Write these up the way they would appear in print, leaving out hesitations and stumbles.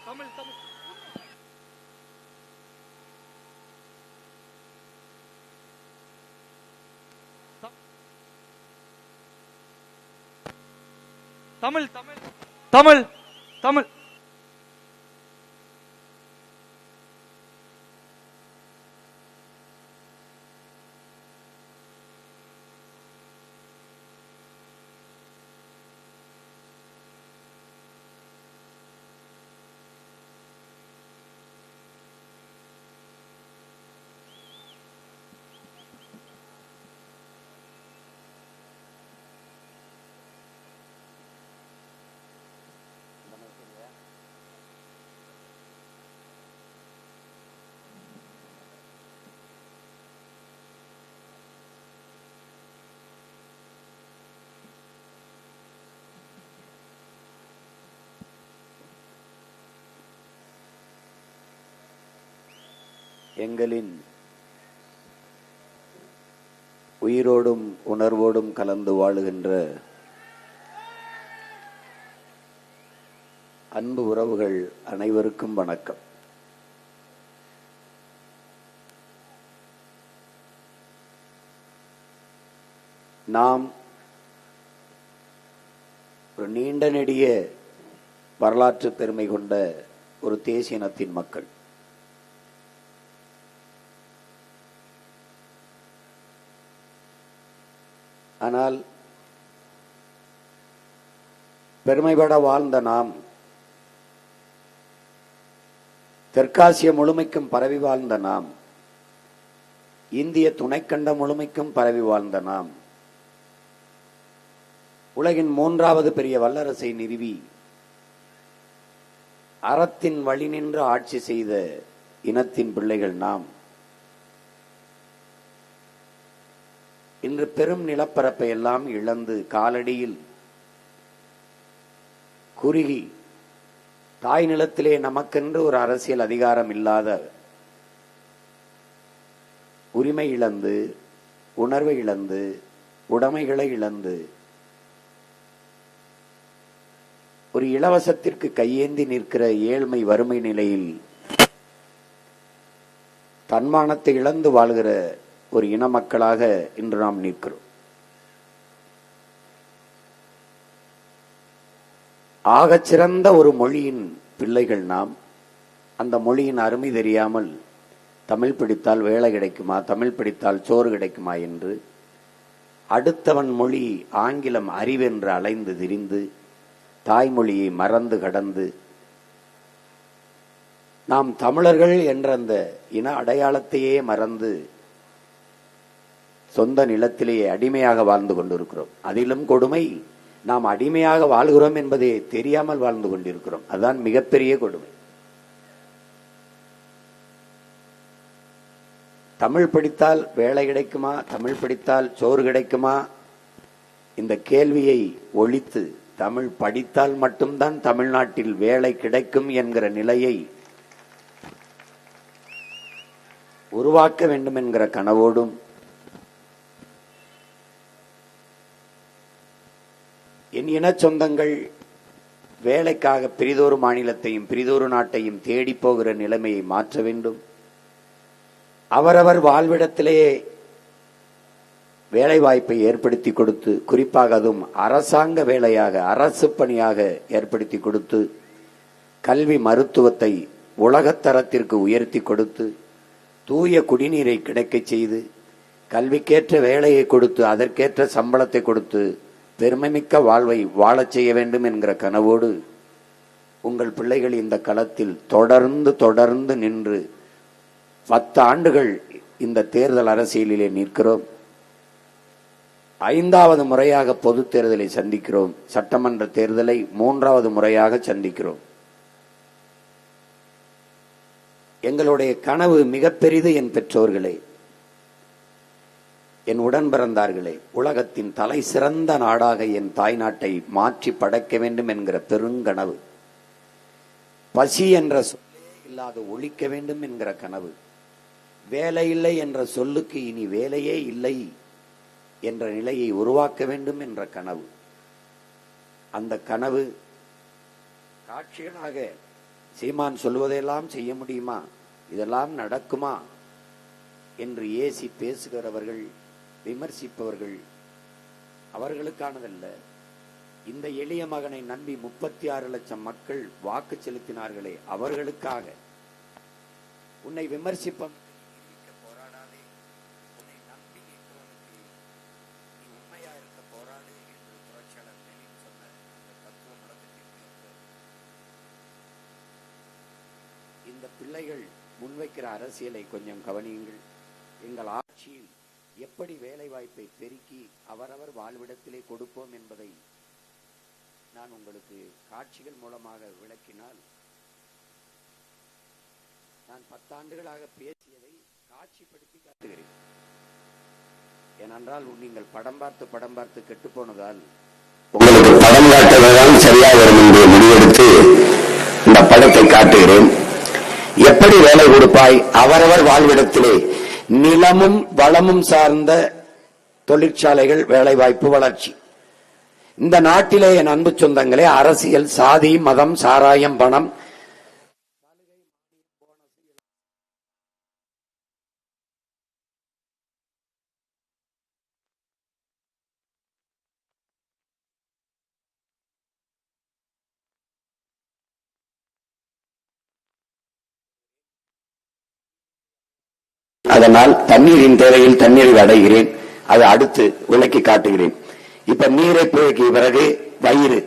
தமிழ் தமிழ் தமிழ் தமிழ் தமிழ் தமிழ் எங்களின் உயிரோடும் உணர்வோடும் கலந்து வாழுகின்ற அன்பு உறவுகள் அனைவருக்கும் வணக்கம். நாம் ஒரு நீண்ட நெடிய வரலாற்று பெருமை கொண்ட ஒரு தேசிய இனத்தின் மக்கள். ஆனால் பெருமைப்பட வாழ்ந்த நாம், தெற்காசிய முழுமைக்கும் பரவி வாழ்ந்த நாம், இந்திய துணைக்கண்ட முழுமைக்கும் பரவி வாழ்ந்த நாம், உலகின் 3வது பெரிய வல்லரசை நிறுவி அறத்தின் வழி நின்று ஆட்சி செய்த இனத்தின் பிள்ளைகள் நாம் இன்று பெரும் நிலப்பரப்பை எல்லாம் இழந்து காலடியில் குறுகி தாய் நிலத்திலே நமக்கென்று ஒரு அரசியல் அதிகாரம் இல்லாத, உரிமை இழந்து, உணர்வை இழந்து, உடைமைகளை இழந்து, ஒரு இலவசத்திற்கு கையேந்தி நிற்கிற ஏழ்மை வறுமை நிலையில் தன்மானத்தை இழந்து வாழ்கிற ஒரு இன மக்களாக இன்று நாம் நிற்கிறோம். ஆகச்சிறந்த ஒரு மொழியின் பிள்ளைகள் நாம். அந்த மொழியின் அருமை தெரியாமல் தமிழ் பிடித்தால் வேலை கிடைக்குமா, தமிழ் பிடித்தால் சோறு கிடைக்குமா என்று அடுத்தவன் மொழி ஆங்கிலம் அறிவென்று அலைந்து திரிந்து தாய்மொழியை மறந்து கடந்து நாம் தமிழர்கள் என்ற அந்த இன அடையாளத்தையே மறந்து சொந்த நிலத்திலேயே அடிமையாக வாழ்ந்து கொண்டிருக்கிறோம். அதிலும் கொடுமை, நாம் அடிமையாக வாழ்கிறோம் என்பதே தெரியாமல் வாழ்ந்து கொண்டிருக்கிறோம். அதுதான் மிகப்பெரிய கொடுமை. தமிழ் படித்தால் வேலை கிடைக்குமா, தமிழ் படித்தால் சோறு கிடைக்குமா, இந்த கேள்வியை ஒழித்து தமிழ் படித்தால் மட்டும்தான் தமிழ்நாட்டில் வேலை கிடைக்கும் என்கிற நிலையை உருவாக்க வேண்டும் என்கிற கனவோடும் என் இன சொந்தங்கள் வேலைக்காக பிரிதொரு மாநிலத்தையும் பிரிதொரு நாட்டையும் தேடி போகிற நிலைமையை மாற்ற வேண்டும். அவரவர் வாழ்விடத்திலேயே வேலை வாய்ப்பை ஏற்படுத்தி கொடுத்து, குறிப்பாக அதுவும் அரசாங்க வேலையாக, அரசு பணியாக ஏற்படுத்தி கொடுத்து, கல்வி மருத்துவத்தை உலகத்தரத்திற்கு உயர்த்தி கொடுத்து, தூய குடிநீரை கிடைக்கச் செய்து, கல்விக்கேற்ற வேலையை கொடுத்து, அதற்கேற்ற சம்பளத்தை கொடுத்து பெருமைமிக்க வாழ்வை வாழச் செய்ய வேண்டும் என்கிற கனவோடு உங்கள் பிள்ளைகள் இந்த களத்தில் தொடர்ந்து நின்று 10 ஆண்டுகள் இந்த தேர்தல் அரசியலிலே நிற்கிறோம். 5வது முறையாக பொது தேர்தலை சந்திக்கிறோம். சட்டமன்ற தேர்தலை 3வது முறையாக சந்திக்கிறோம். எங்களுடைய கனவு மிக பெரிது. என் பெற்றோர்களே, என் உடன் பிறந்தார்களே, உலகத்தின் தலை சிறந்த நாடாக என் தாய் நாட்டை மாற்றி படைக்க வேண்டும் என்கிற பெருங்கனவு. பசி என்ற சொல்லே இல்லாத ஒழிக்க வேண்டும் என்கிற கனவு. வேலை இல்லை என்ற சொல்லுக்கு இனி வேலையே இல்லை என்ற நிலையை உருவாக்க வேண்டும் என்ற கனவு. அந்த கனவு காட்சிகளாக சீமான் சொல்வதையெல்லாம் செய்ய முடியுமா, இதெல்லாம் நடக்குமா என்று ஏசி பேசுகிறவர்கள், விமர்சிப்பவர்கள் அவர்களுக்கானதல்ல. இந்த எளிய மகனை நம்பி 36 லட்சம் மக்கள் வாக்கு செலுத்தினார்களே, அவர்களுக்காக. உன்னை விமர்சிப்ப போராடாதே, உன்னை நம்பி நிற்பவனுக்கு நீ உண்மையா இருக்க போராடு என்று புரட்சியாளர் லெனின் சொன்ன இந்த தத்துவ நடத்திற்கு இந்த பிள்ளைகள் முன்வைக்கிற அரசியலை கொஞ்சம் கவனியுங்கள். எங்கள் ஆட்சியில் எப்படி வேலை வாய்ப்பை பெருக்கி அவரவர் வாழ்விடத்திலே கொடுப்போம் என்பதை நான் உங்களுக்கு காட்சிகள் மூலமாக விளக்கினால், நான் 10 ஆண்டுகளாக பேசியதை காட்சிப்படுத்தி காட்டுகிறேன். ஏனென்றால் நீங்கள் படம் பார்த்து கெட்டு போனதால் உங்களுக்கு படம் காட்டுவதுதான் சரியாக வரும் என்று முடிவெடுத்து இந்த படத்தை காட்டுகிறேன். எப்படி வேலை கொடுப்பாய்? அவரவர் வாழ்விடத்திலே நிலமும் வளமும் சார்ந்த தொழிற்சாலைகள், வேலை வாய்ப்பு, வளர்ச்சி. இந்த நாட்டிலே என் அன்பு சொந்தங்களே, அரசியல், சாதி, மதம், சாராயம், பணம், அதனால் தண்ணீரின் தேவையில் தண்ணீரை அடைகிறேன். அதை அடுத்து விளக்கி காட்டுகிறேன். இப்ப நீரை போய்க்கு பிறகு வயிறு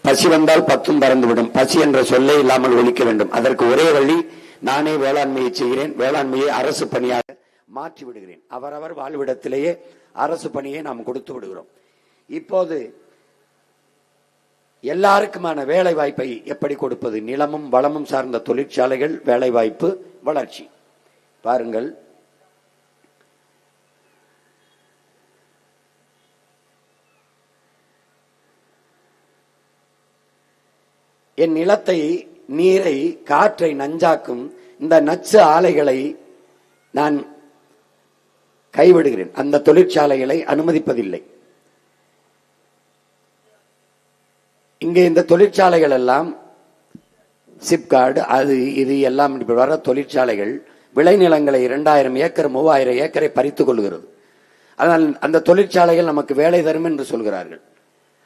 பசி வந்தால் 10 பறந்துவிடும். பசி என்ற சொல்லே இல்லாமல் ஒழிக்க வேண்டும். அதற்கு ஒரே வழி, நானே வேளாண்மையை செய்கிறேன். வேளாண்மையை அரசு பணியாக மாற்றி விடுகிறேன். அவரவர் வாழ்விடத்திலேயே அரசு பணியை நாம் கொடுத்து விடுகிறோம். இப்போது எல்லாருக்குமான வேலை வாய்ப்பை எப்படி கொடுப்பது? நிலமும் வளமும் சார்ந்த தொழிற்சாலைகள், வேலை வாய்ப்பு, வளர்ச்சி. பாருங்கள், என் நிலத்தை, நீரை, காற்றை நஞ்சாக்கும் இந்த நச்சு ஆலைகளை நான் கைவிடுகிறேன். அந்த தொழிற்சாலைகளை அனுமதிப்பதில்லை. இங்கே இந்த தொழிற்சாலைகள் எல்லாம் சிப்கார்டு, அது இது எல்லாம் வர தொழிற்சாலைகள் விளைநிலங்களை 2000 ஏக்கர் 3000 ஏக்கரை பறித்துக் கொள்கிறது. அதனால் அந்த தொழிற்சாலைகள் நமக்கு வேலை தரும் என்று சொல்கிறார்கள்.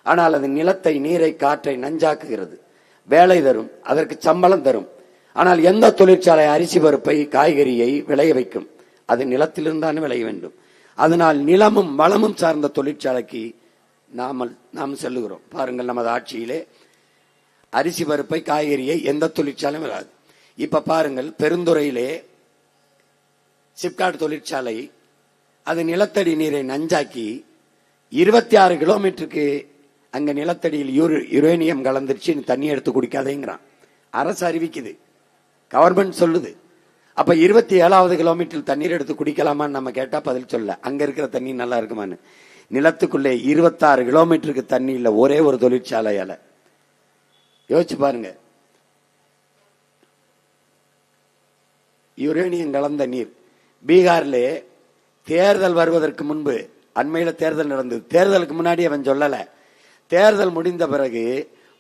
ஆனால் அது நிலத்தை, நீரை, காற்றை நஞ்சாக்குகிறது. வேலை தரும், அதற்கு சம்பளம் தரும். ஆனால் எந்த தொழிற்சாலை அரிசி, பருப்பை, காய்கறியை விளைய வைக்கும்? அது நிலத்திலிருந்தான் விளைய வேண்டும். அதனால் நிலமும் வளமும் சார்ந்த தொழிற்சாலைக்கு நாம் செல்லுகிறோம். பாருங்கள், நமது ஆட்சியிலே அரிசி, பருப்பை, காய்கறியை எந்த தொழிற்சாலையும் வராது. இப்ப பாருங்கள், பெருந்துறையிலே சிப்காட் தொழிற்சாலை அது நிலத்தடி நீரை நஞ்சாக்கி 26 கிலோமீட்டருக்கு அங்க நிலத்தடியில் யுரேனியம் கலந்துருச்சு, தண்ணி எடுத்து குடிக்காதேங்கிறான். அரசு அறிவிக்குது, கவர்மெண்ட் சொல்லுது. அப்ப 27வது கிலோமீட்டர் தண்ணீர் எடுத்து குடிக்கலாமான்னு நம்ம கேட்டா பதில் சொல்ல. அங்க இருக்கிற தண்ணி நல்லா இருக்குமான்னு. நிலத்துக்குள்ளே 26 கிலோமீட்டருக்கு தண்ணி இல்ல, ஒரே ஒரு தொழிற்சாலையால. யோசிச்சு பாருங்க. யுரேனியம் கலந்த நீர். பீகார்ல தேர்தல் வருவதற்கு முன்பு, அண்மையில தேர்தல் நடந்தது, தேர்தலுக்கு முன்னாடி அவன் சொல்லல. தேர்தல் முடிந்த பிறகு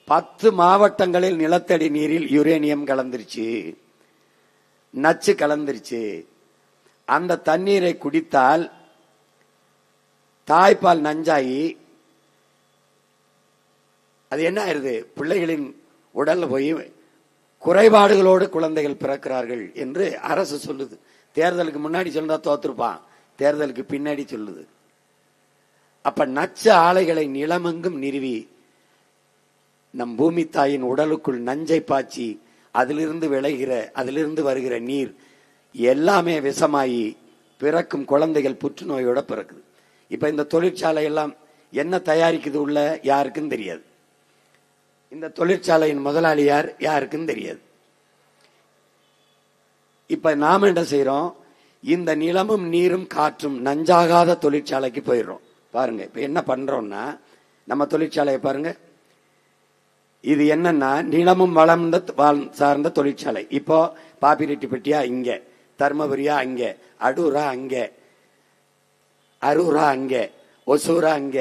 10 மாவட்டங்களில் நிலத்தடி நீரில் யுரேனியம் கலந்துருச்சு, நச்சு கலந்துருச்சு. அந்த தண்ணீரை குடித்தால் தாய்ப்பால் நஞ்சாயி அது என்ன ஆயிருது? பிள்ளைகளின் உடல்ல போய் குறைபாடுகளோடு குழந்தைகள் பிறக்கிறார்கள் என்று அரசு சொல்லுது. தேர்தலுக்கு முன்னாடி சொன்னா தோத்துருப்பான், தேர்தலுக்கு பின்னாடி சொல்லுது. அப்ப நச்சு ஆலைகளை நிலமெங்கும் நிறுவி நம் பூமி தாயின் உடலுக்குள் நஞ்சை பாய்ச்சி அதிலிருந்து வருகிற நீர் எல்லாமே விஷமாயி பிறக்கும் குழந்தைகள் புற்றுநோயோட பிறக்குது. இப்ப இந்த தொழிற்சாலை எல்லாம் என்ன தயாரிக்குது உள்ள யாருக்கும் தெரியாது. இந்த தொழிற்சாலையின் முதலாளி யாருக்கும் தெரியாது. இப்ப நாம என்ன செய்யறோம்? இந்த நிலமும் நீரும் காற்றும் நஞ்சாகாத தொழிற்சாலைக்கு போயிடுறோம். பாருங்க, இப்ப என்ன பண்றோம்னா, நம்ம தொழிற்சாலையை பாருங்க. இது என்னன்னா நிலமும் வளம் சார்ந்த தொழிற்சாலை. இப்போ பாப்பிரெட்டிப்பட்டியா இங்க, தர்மபுரியா அங்க, அடூரா அங்க, அரூரா அங்க, ஒசூரா அங்க,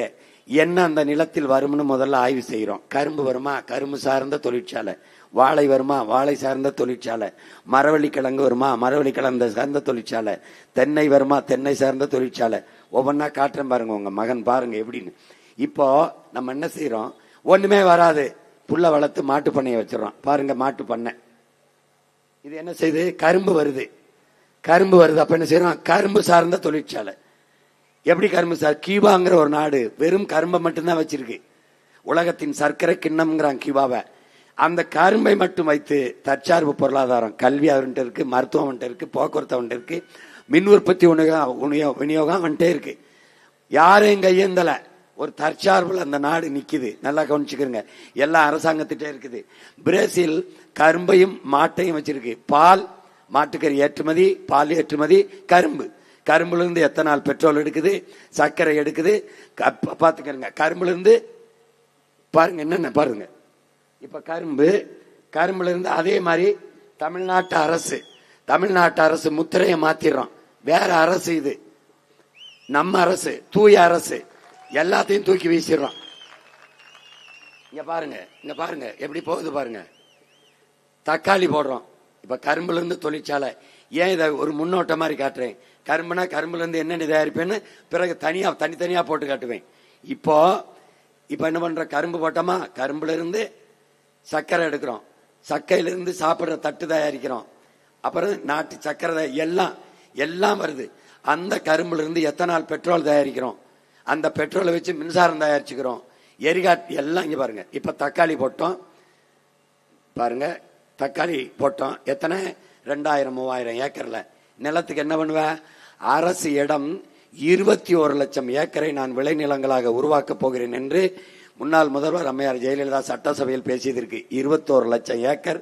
என்ன அந்த நிலத்தில் வரும்னு முதல்ல ஆய்வு செய்யறோம். கரும்பு வருமா, கரும்பு சார்ந்த தொழிற்சாலை. வாழை வருமா, வாழை சார்ந்த தொழிற்சாலை. மரவள்ளி கிழங்கு வருமா, மரவள்ளி கிழங்கு சார்ந்த தொழிற்சாலை. தென்னை வருமா, தென்னை சார்ந்த தொழிற்சாலை. ஒவ்வொன்னா காட்டுறேன் பாருங்க, உங்க மகன் பாருங்க எப்படின்னு. இப்போ நம்ம என்ன செய்யறோம், ஒண்ணுமே வராது, புல்ல வளர்த்து மாட்டு பண்ணையை வச்சிடறோம். பாருங்க மாட்டு பண்ணை. இது என்ன செய்யுது, கரும்பு வருது, கரும்பு வருது. அப்ப என்ன செய்யறோம், கரும்பு சார்ந்த தொழிற்சாலை. எப்படி கரும்பு சார், கியூபாங்கிற ஒரு நாடு வெறும் கரும்பை மட்டும்தான் வச்சிருக்கு. உலகத்தின் சர்க்கரை கிண்ணம்ங்கிறான் கியூபாவை. அந்த கரும்பை மட்டும் வைத்து தற்சார்பு பொருளாதாரம், கல்வி அவன்கிட்ட இருக்கு, மருத்துவம் அவன்கிட்ட இருக்கு, போக்குவரத்து அவன்கிட்ட இருக்கு, மின் உற்பத்தி விநியோகம் அவன்கிட்ட இருக்கு. யாரும் கையேந்தல, ஒரு தற்சார்புல அந்த நாடு நிக்குது. நல்லா கவனிச்சுக்கிறங்க, எல்லாம் அரசாங்கத்திட்ட இருக்குது. பிரேசில் கரும்பையும் மாட்டையும் வச்சிருக்கு. பால், மாட்டுக்கறி ஏற்றுமதி, பால் ஏற்றுமதி, கரும்பு. கரும்புல இருந்து எத்தனால் பெட்ரோல் எடுக்குது, சர்க்கரை எடுக்குது. பாத்துக்கிறங்க, கரும்புல இருந்து பாருங்க என்னென்ன பாருங்க. இப்ப கரும்புல இருந்து அதே மாதிரி தமிழ்நாட்டு அரசு முத்திரையை மாத்திடுறோம். வேற அரசு, இது நம்ம அரசு, தூய அரசு. எல்லாத்தையும் தூக்கி வீசிடுறோம். இங்க பாருங்க எப்படி போகுது பாருங்க. தக்காளி போடுறோம். இப்ப கரும்புல இருந்து தொழிற்சாலை. ஏன் இதை ஒரு முன்னோட்ட மாதிரி காட்டுறேன், கரும்புனா கரும்புல இருந்து என்னென்ன தயாரிப்பேன்னு பிறகு தனித்தனியா போட்டு காட்டுவேன். இப்போ என்ன பண்ற, கரும்பு போட்டோமா, கரும்புல இருந்து சர்க்கரை எடுக்கிறோம், சர்க்கரையில இருந்து சாப்பிடுற தட்டு தயாரிக்கிறோம், அப்புறம் நாட்டு சர்க்கரை, எல்லாம் வருது. அந்த கரும்புல இருந்து எத்தனால் பெட்ரோல் தயாரிக்கிறோம், அந்த பெட்ரோலை வச்சு மின்சாரம் தயாரிச்சுக்கிறோம், எரிகாட்டு எல்லாம். இங்க பாருங்க, இப்ப தக்காளி போட்டோம் பாருங்க, தக்காளி போட்டோம். எத்தனை, 2000-3000 ஏக்கர்ல. நிலத்துக்கு என்ன பண்ணுவ, அரசு இடம் 21 லட்சம் ஏக்கரை நான் விளைநிலங்களாக உருவாக்க போகிறேன் என்று முன்னாள் முதல்வர் அம்மையார் ஜெயலலிதா சட்டசபையில் பேசியதற்கு 21 லட்சம் ஏக்கர்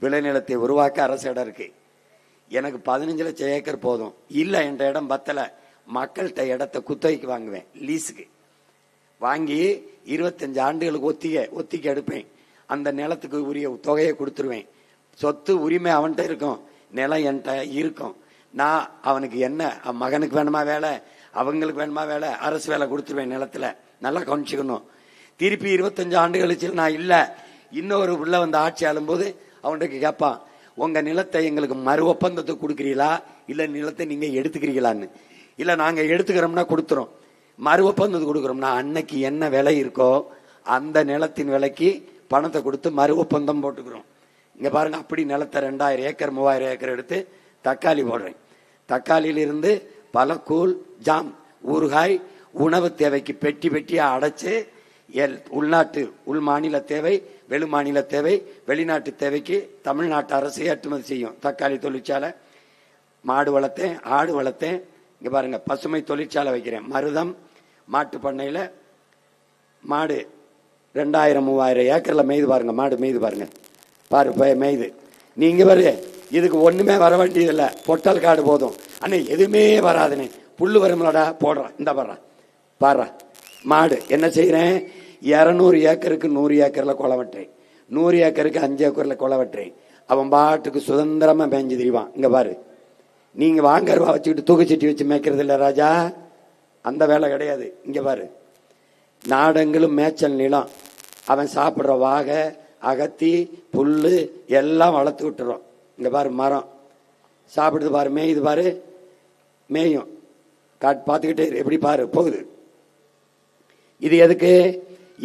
விளைநிலத்தை உருவாக்க அரசு இடம் இருக்கு. எனக்கு 15 லட்சம் ஏக்கர் போதும். இல்ல, என்ற இடம் பத்தல, மக்கள்கிட்ட இடத்தை குத்தகைக்கு வாங்குவேன், லீஸுக்கு வாங்கி 25 ஆண்டுகளுக்கு ஒத்திக்க எடுப்பேன். அந்த நிலத்துக்கு உரிய தொகையை கொடுத்துருவேன். சொத்து உரிமை அவன்கிட்ட இருக்கும், நிலம் என்கிட்ட இருக்கும். நான் அவனுக்கு என்ன, மகனுக்கு வேணுமா வேலை, அவங்களுக்கு வேணுமா வேலை, அரசு வேலை கொடுத்துருவேன் நிலத்துல. நல்லா கவனிச்சுக்கணும். திருப்பி 25 ஆண்டு கழிச்சு நான் இல்ல, இன்னொரு உள்ள வந்து ஆட்சி ஆளும்போது அவனுக்கு கேட்பான், உங்க நிலத்தை எங்களுக்கு மறு ஒப்பந்தத்துக்கு கொடுக்குறீங்களா, இல்ல நிலத்தை நீங்க எடுத்துக்கிறீங்களான்னு. இல்ல நாங்க எடுத்துக்கிறோம்னா கொடுத்துறோம், மறு ஒப்பந்தத்துக்கு கொடுக்குறோம்னா அன்னைக்கு என்ன விலை இருக்கோ அந்த நிலத்தின் விலைக்கு பணத்தை கொடுத்து மறு ஒப்பந்தம் போட்டுக்கிறோம். இங்க பாருங்க, அப்படி நிலத்தை 2000 ஏக்கர் 3000 ஏக்கர் எடுத்து தக்காளி போடுறேன். தக்காளியிலிருந்து பல கூழ், ஜாம், ஊறுகாய், உணவு தேவைக்கு பெட்டியா அடைச்சு உள் மாநில தேவை, வெளி மாநில தேவை, வெளிநாட்டு தேவைக்கு தமிழ்நாட்டு அரசு ஏற்றுமதி செய்யும். தக்காளி தொழிற்சாலை, மாடு வளர்த்தேன், ஆடு வளர்த்தேன். இங்க பாருங்க, பசுமை தொழிற்சாலை வைக்கிறேன். மருதம் மாட்டு பண்ணையில மாடு 2000-3000 ஏக்கர்ல மேய்து பாருங்க, மாடு மேய்து பாருங்க, மேய்து. நீங்க பாரு, இதுக்கு ஒண்ணுமே வர வேண்டியதில்லை, பொட்டல் காடு போதும். அண்ணே எதுவுமே வராதுன்னு, புல்லு வரும்லடா போடுறான், இந்த பாடுறா மாடு. என்ன செய்யறேன், 200 ஏக்கருக்கு 100 ஏக்கர்ல கொலை வெட்டுறேன், 100 ஏக்கருக்கு 5 ஏக்கர்ல கொலை வெட்டுறேன். அவன் பாட்டுக்கு சுதந்திரமா மேய்ஞ்சு திரிவான். இங்க பாரு, நீங்க வாங்கருவா வச்சுக்கிட்டு தூக்குச்சட்டி வச்சு மேய்க்கிறது இல்ல ராஜா, அந்த வேலை கிடையாது. இங்க பாரு, நாடெங்கிலும் மேய்ச்சல் நிலம், அவன் சாப்பிடுற வாகை, அகத்தி, புல்லு எல்லாம் வளர்த்து விட்டுறோம். இங்க பாரு, மரம் சாப்பிடுது பாரு, மேயுது பாரு, மேயும் பார்த்துக்கிட்டே எப்படி பாரு போகுது. இது எதுக்கு,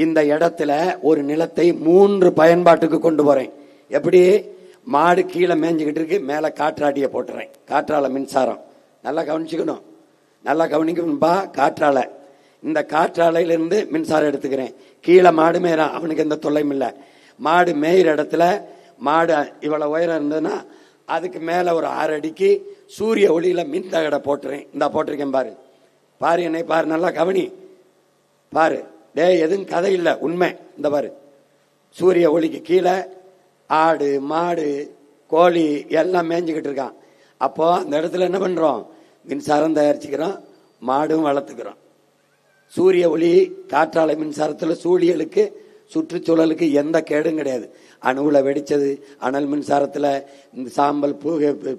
இந்த இடத்துல ஒரு நிலத்தை 3 பயன்பாட்டுக்கு கொண்டு போறேன். எப்படி, மாடு கீழே மேய்ஞ்சுக்கிட்டு இருக்கு, மேல காற்றாடிய போட்டுறேன், காற்றால மின்சாரம். நல்லா கவனிச்சுக்கணும், நல்லா கவனிக்கணும்பா. காற்றால, இந்த காற்றாலையிலிருந்து மின்சாரம் எடுத்துக்கிறேன். கீழே மாடு மேய்றான், அவனுக்கு எந்த தொல்லையும் இல்லை. மாடு மேயிற இடத்துல மாடு இவ்வளவு உயரம் இருந்ததுன்னா அதுக்கு மேல ஒரு 6 அடிக்கு சூரிய ஒளியில மின் தகடை போட்டுறேன். இந்த போட்டிருக்கேன் பாரு, பாரு என்னை பாரு, நல்லா கவனி பாரு. எதுவும் கதை இல்லை, உண்மை. இந்த பாரு, சூரிய ஒளிக்கு கீழே ஆடு, மாடு, கோழி எல்லாம் மேய்ஞ்சுக்கிட்டு இருக்கான். அப்போ அந்த இடத்துல என்ன பண்றோம், மின்சாரம் தயாரிச்சுக்கிறோம், மாடும் வளர்த்துக்கிறோம். சூரிய ஒளி, காற்றாலை மின்சாரத்துல சூழியலுக்கு, சுற்றுச்சூழலுக்கு எந்த கேடும் கிடையாது. அணுவுல வெடிச்சது, அனல் மின்சாரத்துல இந்த சாம்பல்,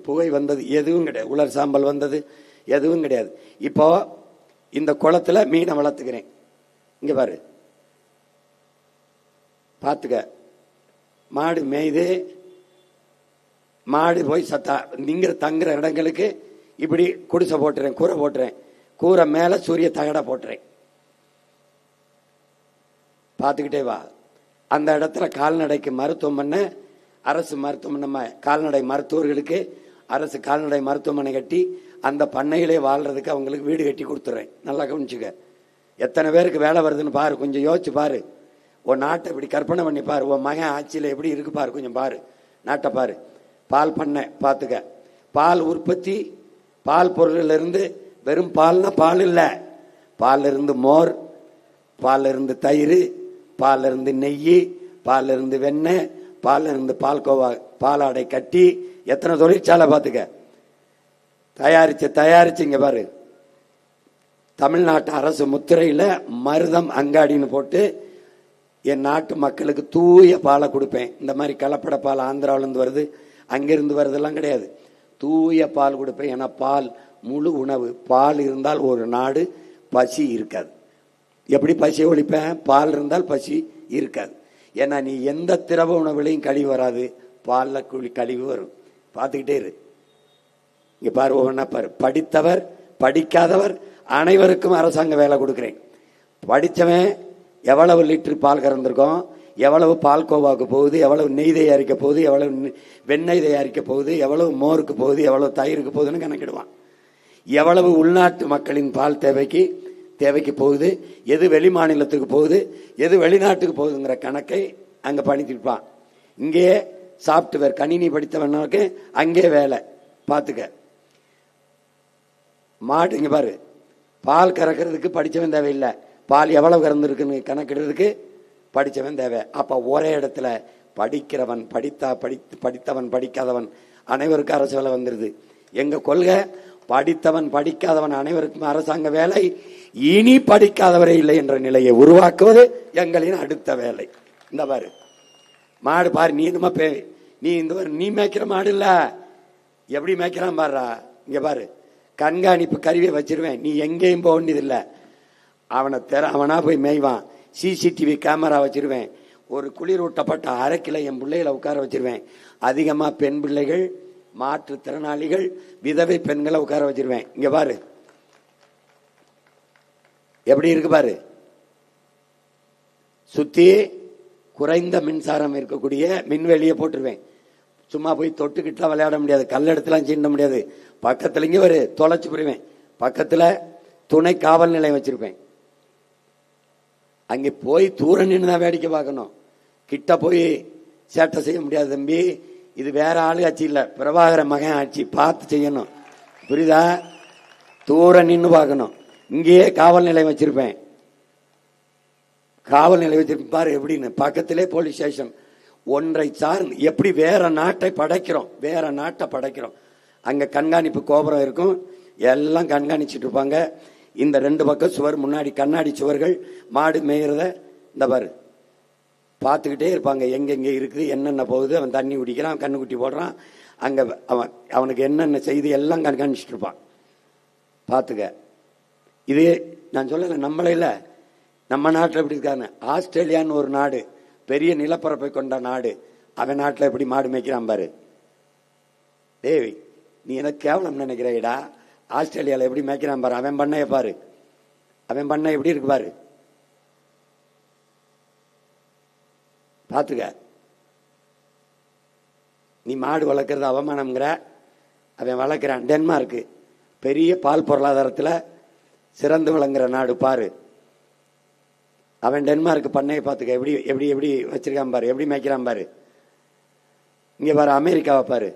புகை வந்தது எதுவும் கிடையாது, உலர் சாம்பல் வந்தது எதுவும் கிடையாது. இப்போ இந்த குளத்துல மீனை வளர்த்துக்கிறேன். இங்க பாரு, பாத்துக்க. மாடு மேய்து, மாடு போய் சத்தா நீங்க தங்குற இடங்களுக்கு இப்படி குடிசை போட்டுறேன், கூரை போட்டுறேன், கூரை மேல சூரிய தகடா போட்டுறேன். பார்த்துக்கிட்டே வா. அந்த இடத்துல கால்நடைக்கு மருத்துவம் பண்ண அரசு மருத்துவமனை, கால்நடை மருத்துவர்களுக்கு அரசு கால்நடை மருத்துவமனை கட்டி அந்த பண்ணையிலே வாழ்றதுக்கு அவங்களுக்கு வீடு கட்டி கொடுத்துறேன். நல்லா கவனிச்சுக்க. எத்தனை பேருக்கு வேலை வருதுன்னு பாரு, கொஞ்சம் யோசிச்சு பாரு. உன் நாட்டை இப்படி கற்பனை பண்ணி பாரு. உன் மகன் ஆட்சியில் எப்படி இருக்கு பாரு, கொஞ்சம் பாரு, நாட்டை பாரு. பால் பண்ணை பார்த்துக்க. பால் உற்பத்தி, பால் பொருளில் இருந்து வெறும் பால்னா பால் இல்லை, பால் இருந்து மோர், பால் இருந்து தயிர், பால் இருந்து நெய், பால் இருந்து வெண்ணெய், பால் இருந்து பால்கோவா, பாலாடை கட்டி, எத்தனை தொழிற்சாலை பார்த்துக்க. தயாரிச்சு இங்க பாரு. தமிழ்நாட்டு அரசு முத்திரையில மருதம் அங்காடின்னு போட்டு என் நாட்டு மக்களுக்கு தூய பாலை கொடுப்பேன். இந்த மாதிரி கலப்பட பால் ஆந்திராவிலிருந்து வருது, அங்கிருந்து வருதெல்லாம் கிடையாது. தூய பால் கொடுப்பேன். ஏன்னா பால் முழு உணவு. பால் இருந்தால் ஒரு நாடு பசி இருக்காது. எப்படி பசி ஒழிப்பேன்? பால் இருந்தால் பசி இருக்காது. ஏன்னா நீ எந்த திரவ உணவுலையும் கழிவு வராது, பாலில் கழிவு வரும். பார்த்துக்கிட்டே இரு. இங்க பாரு, ஒவ்வொன்னா பாரு. படித்தவர் படிக்காதவர் அனைவருக்கும் அரசாங்க வேலை கொடுக்கிறேன். படித்தவன் எவ்வளவு லிட்டர் பால் கறந்திருக்கோம், எவ்வளவு பால் கோவாக்கு போகுது, எவ்வளவு நெய் தயாரிக்க போகுது, எவ்வளவு வெண்ணெய் தயாரிக்க போகுது, எவ்வளவு மோருக்கு போகுது, எவ்வளவு தயிருக்கு போகுதுன்னு கணக்கிடுவான். எவ்வளவு உள்நாட்டு மக்களின் பால் தேவைக்கு போகுது, எது வெளி மாநிலத்துக்கு போகுது, எது வெளிநாட்டுக்கு போகுதுங்கிற கணக்கை அங்க பண்ணிருப்பான். இங்கே சாப்ட்வேர் கணினி படித்தவனுக்கு அங்கே வேலை. பார்த்துக்க. மாடு இங்க பாரு, பால் கறக்கிறதுக்கு படிச்சவன் தேவையில்லை, பால் எவ்வளவு கறந்துருக்குன்னு கணக்கிடுறதுக்கு படிச்சவன் தேவை. அப்ப ஒரே இடத்துல படிக்கிறவன் படித்தவன் படிக்காதவன் அனைவருக்கும் அரசு வேலை வந்துருது. எங்க கொள்கை, படித்தவன் படிக்காதவன் அனைவருக்கும் அரசாங்க வேலை, இனி படிக்காதவரே இல்லை என்ற நிலையை உருவாக்குவது எங்களின் அடுத்த வேலை. இந்த பாரு மாடு பாரு, நீ மேய்க்கிற மாடு இல்ல, எப்படி மேய்க்கிறான் பாருடா. இங்க பாரு, கண்காணிப்பு கருவியை வச்சிருவேன், நீ எங்கேயும் போக வேண்டியதில்லை. அவனா போய் மேய்வான். சிசிடிவி கேமரா வச்சிருவேன். ஒரு குளிரூட்டப்பட்ட அரைக்கில என் பிள்ளைகளை உட்கார வச்சிருவேன். அதிகமா பெண் பிள்ளைகள், மாற்றுத்திறனாளிகள், விதவை பெண்களை உட்கார வச்சிருவேன். இங்க பாரு எப்படி இருக்கு பாரு. சுத்தி குறைந்த மின்சாரம் இருக்கக்கூடிய மின்வெளியை போட்டுருவேன். சும்மா போய் தொட்டுக்கிட்டு விளையாட முடியாது, கல்லெடுத்துலாம் சீண்ட முடியாது. பக்கத்துல இங்க ஒரு தொலைச்சு போடுவேன். பக்கத்துல துணை காவல் நிலையம் வச்சிருப்பேன். அங்கே போய் தூர நின்று தான் வேடிக்கை பார்க்கணும், கிட்ட போய் சேட்டை செய்ய முடியாது தம்பி. இது வேற ஆளு ஆட்சி இல்ல, பிரபாகர மகன் ஆட்சி. பார்த்து செய்யணும், புரியுதா? தூர நின்று பார்க்கணும். இங்கேயே காவல் நிலையம் வச்சிருப்பேன். காவல் நிலையம் வச்சிருப்பேன் பாரு எப்படின்னு. பக்கத்திலே போலீஸ் ஸ்டேஷன். ஒன்றை சார்ந்து எப்படி வேற நாட்டை படைக்கிறோம். அங்க கண்காணிப்பு கோபுரம் இருக்கும், எல்லாம் கண்காணிச்சுட்டு இருப்பாங்க. இந்த ரெண்டு பக்கம் சுவர், முன்னாடி கண்ணாடி சுவர்கள். மாடு மேய்கிறத இந்த பாரு பார்த்துக்கிட்டே இருப்பாங்க. எங்கெங்க இருக்குது, என்னென்ன போகுது, அவன் தண்ணி குடிக்கிறான், கண்ணுக்குட்டி போடுறான், அங்க அவனுக்கு என்னென்ன செய்தி எல்லாம் கண்காணிச்சுட்டு இருப்பான். பார்த்துக்க. இது நான் சொல்லல, நம்மள இல்ல, நம்ம நாட்டில் எப்படி இருக்காங்க. ஆஸ்திரேலியான்னு ஒரு நாடு, பெரிய நிலப்பரப்பை கொண்ட நாடு. அவன் நாட்டில் எப்படி மாடு மேய்க்கிறான் பாரு. தேவி, நீ எனக்கு கேவலம் நினைக்கிறேடா. ஆஸ்திரேலியாவில் எப்படி மேய்க்கிறான் பாரு. அவன் பண்ணைய பாரு, அவன் பண்ணை எப்படி இருக்கு பாரு. பார்த்துக்க. நீ மாடு வளர்க்கறது அவமானம்ங்கிற, அவன் வளர்க்கிறான். டென்மார்க்கு பெரிய பால் பொருளாதாரத்தில் சிறந்து விளங்குற நாடு பாரு. அவன் டென்மார்க் பண்ணையை பார்த்துக்க, எப்படி எப்படி எப்படி வச்சிருக்கான் பாரு, எப்படி மேய்க்கிறான் பாரு. இங்க பாரு அமெரிக்காவை பாரு.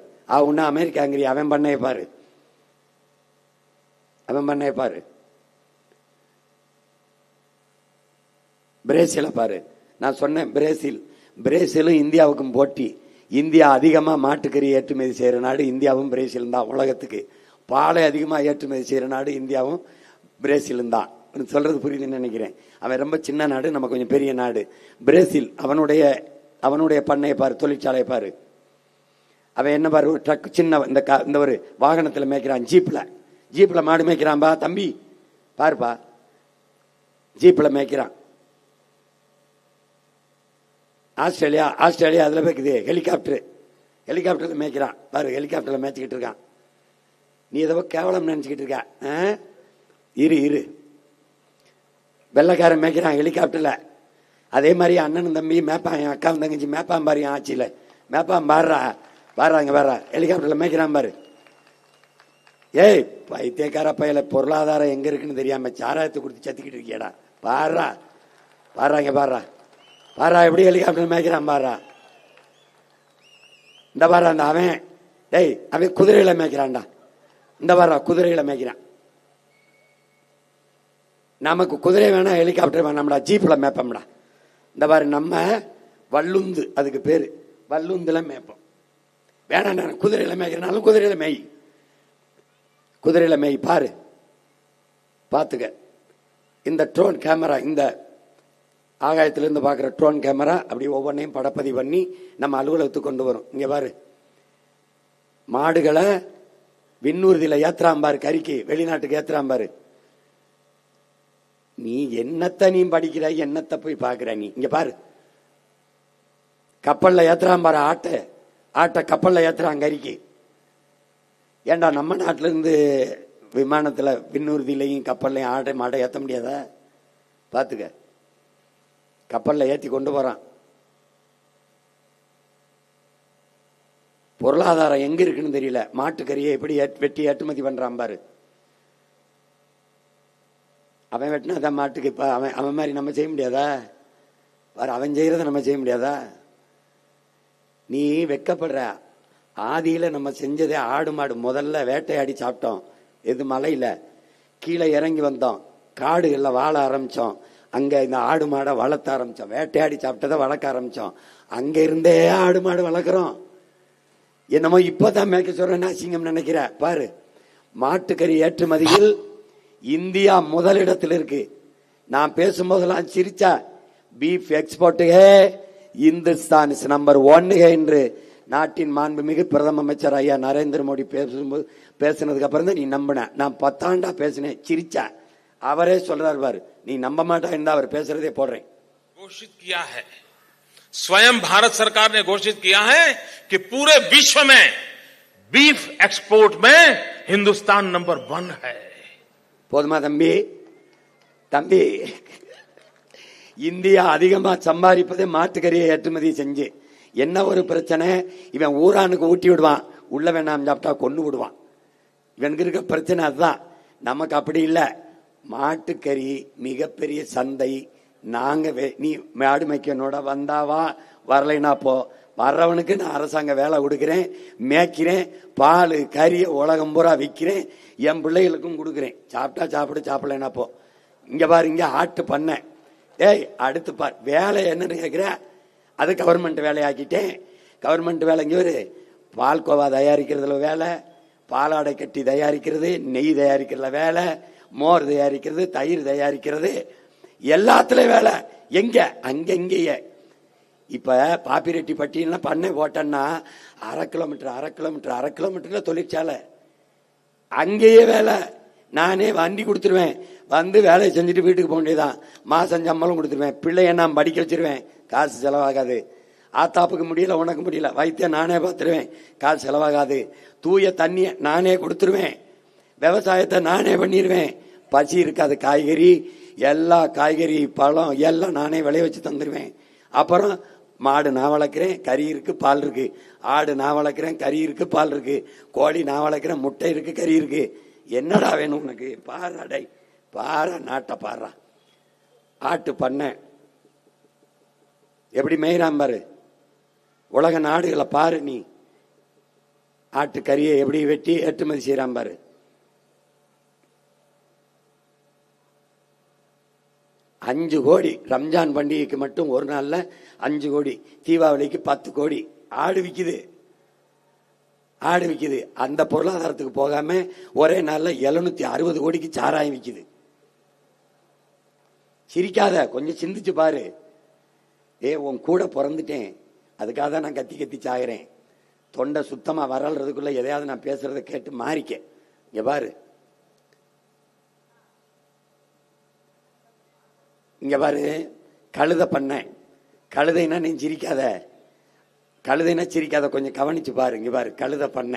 உன்ன அமெரிக்காங்கிறிய, அவன் பண்ணைய பாரு, அவன் பண்ணைய பாரு. பிரேசில பாரு. நான் சொன்னேன் பிரேசிலும் இந்தியாவுக்கும் போட்டி. இந்தியா அதிகமா மாட்டுக்கறி ஏற்றுமதி செய்யற நாடு இந்தியாவும் பிரேசிலும் தான். உலகத்துக்கு பாலை அதிகமா ஏற்றுமதி செய்யற நாடு இந்தியாவும் பிரேசிலும் தான். சொல்றது புரியுதுன்னு நினைக்கிறேன். அவன் ரொம்ப சின்ன நாடு, நம்ம கொஞ்சம் பெரிய நாடு. பிரேசில் அவனுடைய பண்ணையை பாரு, தொழிற்சாலையை பாரு. அவன் என்ன பாரு, ஒரு ட்ரக் சின்ன இந்த ஒரு வாகனத்தில் மேய்க்கிறான். ஜீப்ல மாடு மேய்க்கிறான்பா தம்பி, பாருப்பா, ஜீப்ல மேய்க்கிறான். ஆஸ்திரேலியா ஆஸ்திரேலியா அதில் வைக்குது ஹெலிகாப்டரில் மேய்க்கிறான் பாரு, ஹெலிகாப்டரில் மேய்ச்சிக்கிட்டு இருக்கான். நீ ஏதோ கேவலம் நினைச்சுக்கிட்டு இருக்க. இரு வெள்ளைக்காரன் மேய்க்கிறான் ஹெலிகாப்டர்ல. அதே மாதிரி அண்ணனும் தம்பி மேப்பான், என் அக்காவும் தங்கச்சி மேப்பான் பாரு, என் ஆட்சியில மேப்பான் பாடுறாங்க ஹெலிகாப்டர்ல மேய்க்கிறான் பாரு. ஏய் பைத்தியக்கார பையல, பொருளாதாரம் எங்க இருக்குன்னு தெரியாம சாராயத்தை கொடுத்து சத்திக்கிட்டு இருக்கியடா. பாரா எப்படி ஹெலிகாப்டர் மேய்க்கிறான் பாரா. இந்த பாரா அந்த அவன் குதிரையில மேய்க்கிறான்டா. இந்த பாரா குதிரையில மேய்க்கிறான். நமக்கு குதிரை வேணா ஹெலிகாப்டர் வேணாம்டா, ஜீப்ல மேப்பம்டா. இந்த பாரு நம்ம வல்லுந்து, அதுக்கு பேரு வல்லுந்துல மேப்போம். வேணாண்டா குதிரையில மேய்க்கிறனாலும் குதிரையில மேய் பாரு. பாத்துக்க, இந்த ட்ரோன் கேமரா, இந்த ஆகாயத்திலிருந்து பாக்குற ட்ரோன் கேமரா அப்படி ஒவ்வொன்றையும் படப்பதிவு பண்ணி நம்ம அலுவலகத்துக்கு கொண்டு வரும். இங்க பாரு, மாடுகளை விண்ணூர்தியில ஏத்துறான் பாரு, கறிக்கு வெளிநாட்டுக்கு ஏத்துறான் பாரு. நீ என்னத்தை நீ படிக்கிற, என்னத்தை போய் பாக்குற நீ? இங்க பாரு, கப்பல்ல ஏத்துறான் பாரு, ஆட்டை கப்பல்ல ஏத்துறான் கறிக்கு. ஏண்டா நம்ம நாட்டில இருந்து விமானத்துல விண்ணூர்தியிலையும் கப்பல்லையும் ஆட்டை மாட்டை ஏத்த முடியாதா? பாத்துக்க, கப்பல்ல ஏத்தி கொண்டு போறான். பொருளாதாரம் எங்க இருக்குன்னு தெரியல. மாட்டுக்கறியை எப்படி வெட்டி ஏற்றுமதி பண்றான் பாரு. அவன் வெட்டினா அதான் மாட்டுக்கு. இப்ப அவன் மாதிரி நம்ம செய்ய முடியாதா? அவன் செய்யறத நம்ம செய்ய முடியாதா? நீ வெக்கப்படுற. ஆதியில நம்ம செஞ்சதே ஆடு மாடு முதல்ல வேட்டையாடி சாப்பிட்டோம். எது மலையில கீழே இறங்கி வந்தோம், காடுகள்ல வாழ ஆரம்பிச்சோம். அங்க இந்த ஆடு மாடை வளர்த்த ஆரம்பிச்சோம். வேட்டையாடி சாப்பிட்டதை வளர்க்க ஆரம்பிச்சோம். அங்க இருந்தே ஆடு மாடு வளர்க்குறோம். என்னமோ இப்பதான் மேய்க்க சொல்றேன் அசிங்கம் நினைக்கிற பாரு. மாட்டுக்கறி ஏற்றுமதியில் இந்தியா முதலிடத்தில் இருக்கு. நான் பேசும்போதெல்லாம் சிரிச்சா, beef export Hindustan is number 1 என்று நாட்டின் மாண்புமிகு பிரதம அமைச்சர் ஐயா நரேந்திர மோடி பேசினதுக்கு அப்புறம் தான் நீ நம்பின. நான் 10 ஆண்டா பேசினேன், சிரிச்சா. அவரே சொல்றாரு பாரு, நீ நம்ப மாட்டா இருந்தா அவர் பேசுறதே போடுறேன். घोषित किया है, स्वयं भारत सरकार ने घोषित किया है कि पूरे विश्व में बीफ एक्सपोर्ट में हिंदुस्तान नंबर 1 है. போதுமா தம்பி, இந்தியா அதிகமா சம்பாதிப்பதே மாட்டுக்கறியை ஏற்றுமதி செஞ்சு. என்ன ஒரு பிரச்சனை, இவன் ஊரானுக்கு ஊட்டி விடுவான், உள்ள வேணாம் சாப்பிட்டா கொண்டு விடுவான். இவனுக்கு இருக்க பிரச்சனை அதுதான். நமக்கு அப்படி இல்லை. மாட்டுக்கறி மிகப்பெரிய சந்தை. நாங்க நீ மாடு மேய்க்கனோட வந்தாவா, வரலைன்னா போ. வர்றவனுக்கு நான் அரசாங்க வேலை கொடுக்கிறேன், மேய்க்கிறேன், பால் கறியை உலகம் பூரா விற்கிறேன், என் பிள்ளைகளுக்கும் கொடுக்குறேன். சாப்பிட்டா சாப்பிடு, சாப்பிடலைன்னா போ. இங்க பாரு, இங்க ஆட்டு பண்ண. அடுத்து பார், வேலை என்னன்னு கேட்கிற? அது கவர்மெண்ட் வேலையாக்கிட்டேன். கவர்மெண்ட் வேலை இங்க ஒரு பால்கோவா தயாரிக்கிறதுல வேலை, பாலாடை கட்டி தயாரிக்கிறது, நெய் தயாரிக்கிறதுல வேலை, மோர் தயாரிக்கிறது, தயிர் தயாரிக்கிறது, எல்லாத்துலயும் வேலை. எங்க? அங்கேயே. இப்ப பாப்பிரெட்டி பட்டியலாம் பண்ணை போட்டேன்னா 1/2 கிலோமீட்டர்ல தொழிற்சாலை. அங்கேயே வேலை. நானே வண்டி கொடுத்துருவேன், வந்து வேலையை செஞ்சுட்டு வீட்டுக்கு போக வேண்டியதான். மாசம் சம்பளம் கொடுத்துருவேன், பிள்ளைய நான் படிக்க வச்சிருவேன், காசு செலவாகாது. ஆத்தாப்புக்கு முடியல, உனக்கு முடியல, வைத்தியம் நானே பார்த்துருவேன், காசு செலவாகாது. தூய தண்ணிய நானே கொடுத்துருவேன், விவசாயத்தை நானே பண்ணிடுவேன். பசி இருக்காது, காய்கறி எல்லாம், காய்கறி பழம் எல்லாம் நானே விளைய வச்சு தந்துடுவேன். அப்புறம் மாடு நான் வளர்க்கிறேன், கறி இருக்கு, பால் இருக்கு. ஆடு நான் வளர்க்கிறேன், கறி இருக்கு, பால் இருக்கு. கோழி நான் வளர்க்கிறேன், முட்டை இருக்கு, கறி இருக்கு. என்னடா வேணும் உனக்கு? பாராடை பாரா, நாட்டை பாரா. ஆட்டு பண்ண எப்படி மேய்றான் பாரு. உலக நாடுகளை பாரு. நீ ஆட்டு கறியை எப்படி வெட்டி ஏற்றுமதி செய்யறான் பாரு. $5 கோடி ரம்ஜான் பண்டிகைக்கு மட்டும் ஒரு நாள்ல 5 கோடி, தீபாவளிக்கு 10 கோடி ஆடு விக்குது. அந்த பொருளாதாரத்துக்கு போகாம ஒரே நாள்ல 760 கோடிக்கு சாராயம் விக்குது. சிரிக்காத, கொஞ்சம் சிந்திச்சு பாரு. உன் கூட பிறந்துட்டேன், அதுக்காக தான் நான் கத்தி சாகிறேன். தொண்டை சுத்தமா வரல்றதுக்குள்ள எதையாவது நான் பேசுறதை கேட்டு மாறிக்க. இங்க பாரு, கழுத பண்ண கழுதைனா நீ சிரிக்காத, கழுதைனா சிரிக்காத, கொஞ்சம் கவனிச்சு பாரு. இங்க பாரு, கழுதை பண்ண.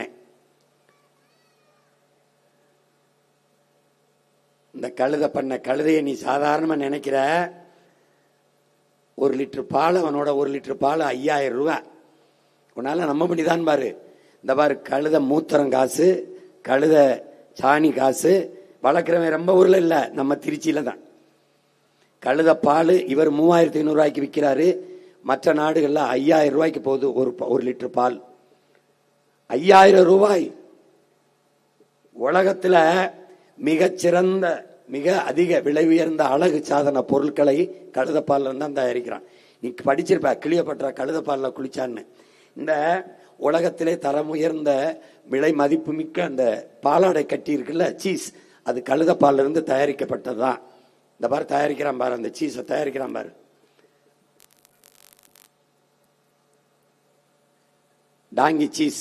இந்த கழுதை பண்ண கழுதைய நீ சாதாரணமா நினைக்கிற. 1 லிட்டர் பால், அவனோட 1 லிட்டர் பால் 5000 ரூபாய். உன்னால நம்ப முடியுதான் பாரு. இந்த பாரு, கழுத மூத்திரம் காசு, கழுத சாணி காசு. வளர்க்குறவன் ரொம்ப ஊர்ல இல்ல, நம்ம திருச்சியில தான். கழுத பால் இவர் 3500 ரூபாய்க்கு விற்கிறாரு. மற்ற நாடுகள்ல 5000 ரூபாய்க்கு போகுது ஒரு லிட்டர் பால். 5000 ரூபாய். உலகத்துல மிகச்சிறந்த, மிக அதிக விலை உயர்ந்த அழகு சாதன பொருட்களை கழுத பால்ல தான் தயாரிக்கிறான். நீ படிச்சிருப்ப, கிளியோபாட்ரா கழுத பால்ல குளிச்சான்னு. இந்த உலகத்திலே தரம் உயர்ந்த விலை மதிப்பு மிக்க அந்த பாலாடை கட்டி இருக்குல்ல, சீஸ், அது கழுத பால்ல இருந்து தயாரிக்கப்பட்டதுதான். இந்த பாரு தயாரிக்கிறான் பாரு, அந்த சீஸை தயாரிக்கிறான் பாரு. டாங்கி சீஸ்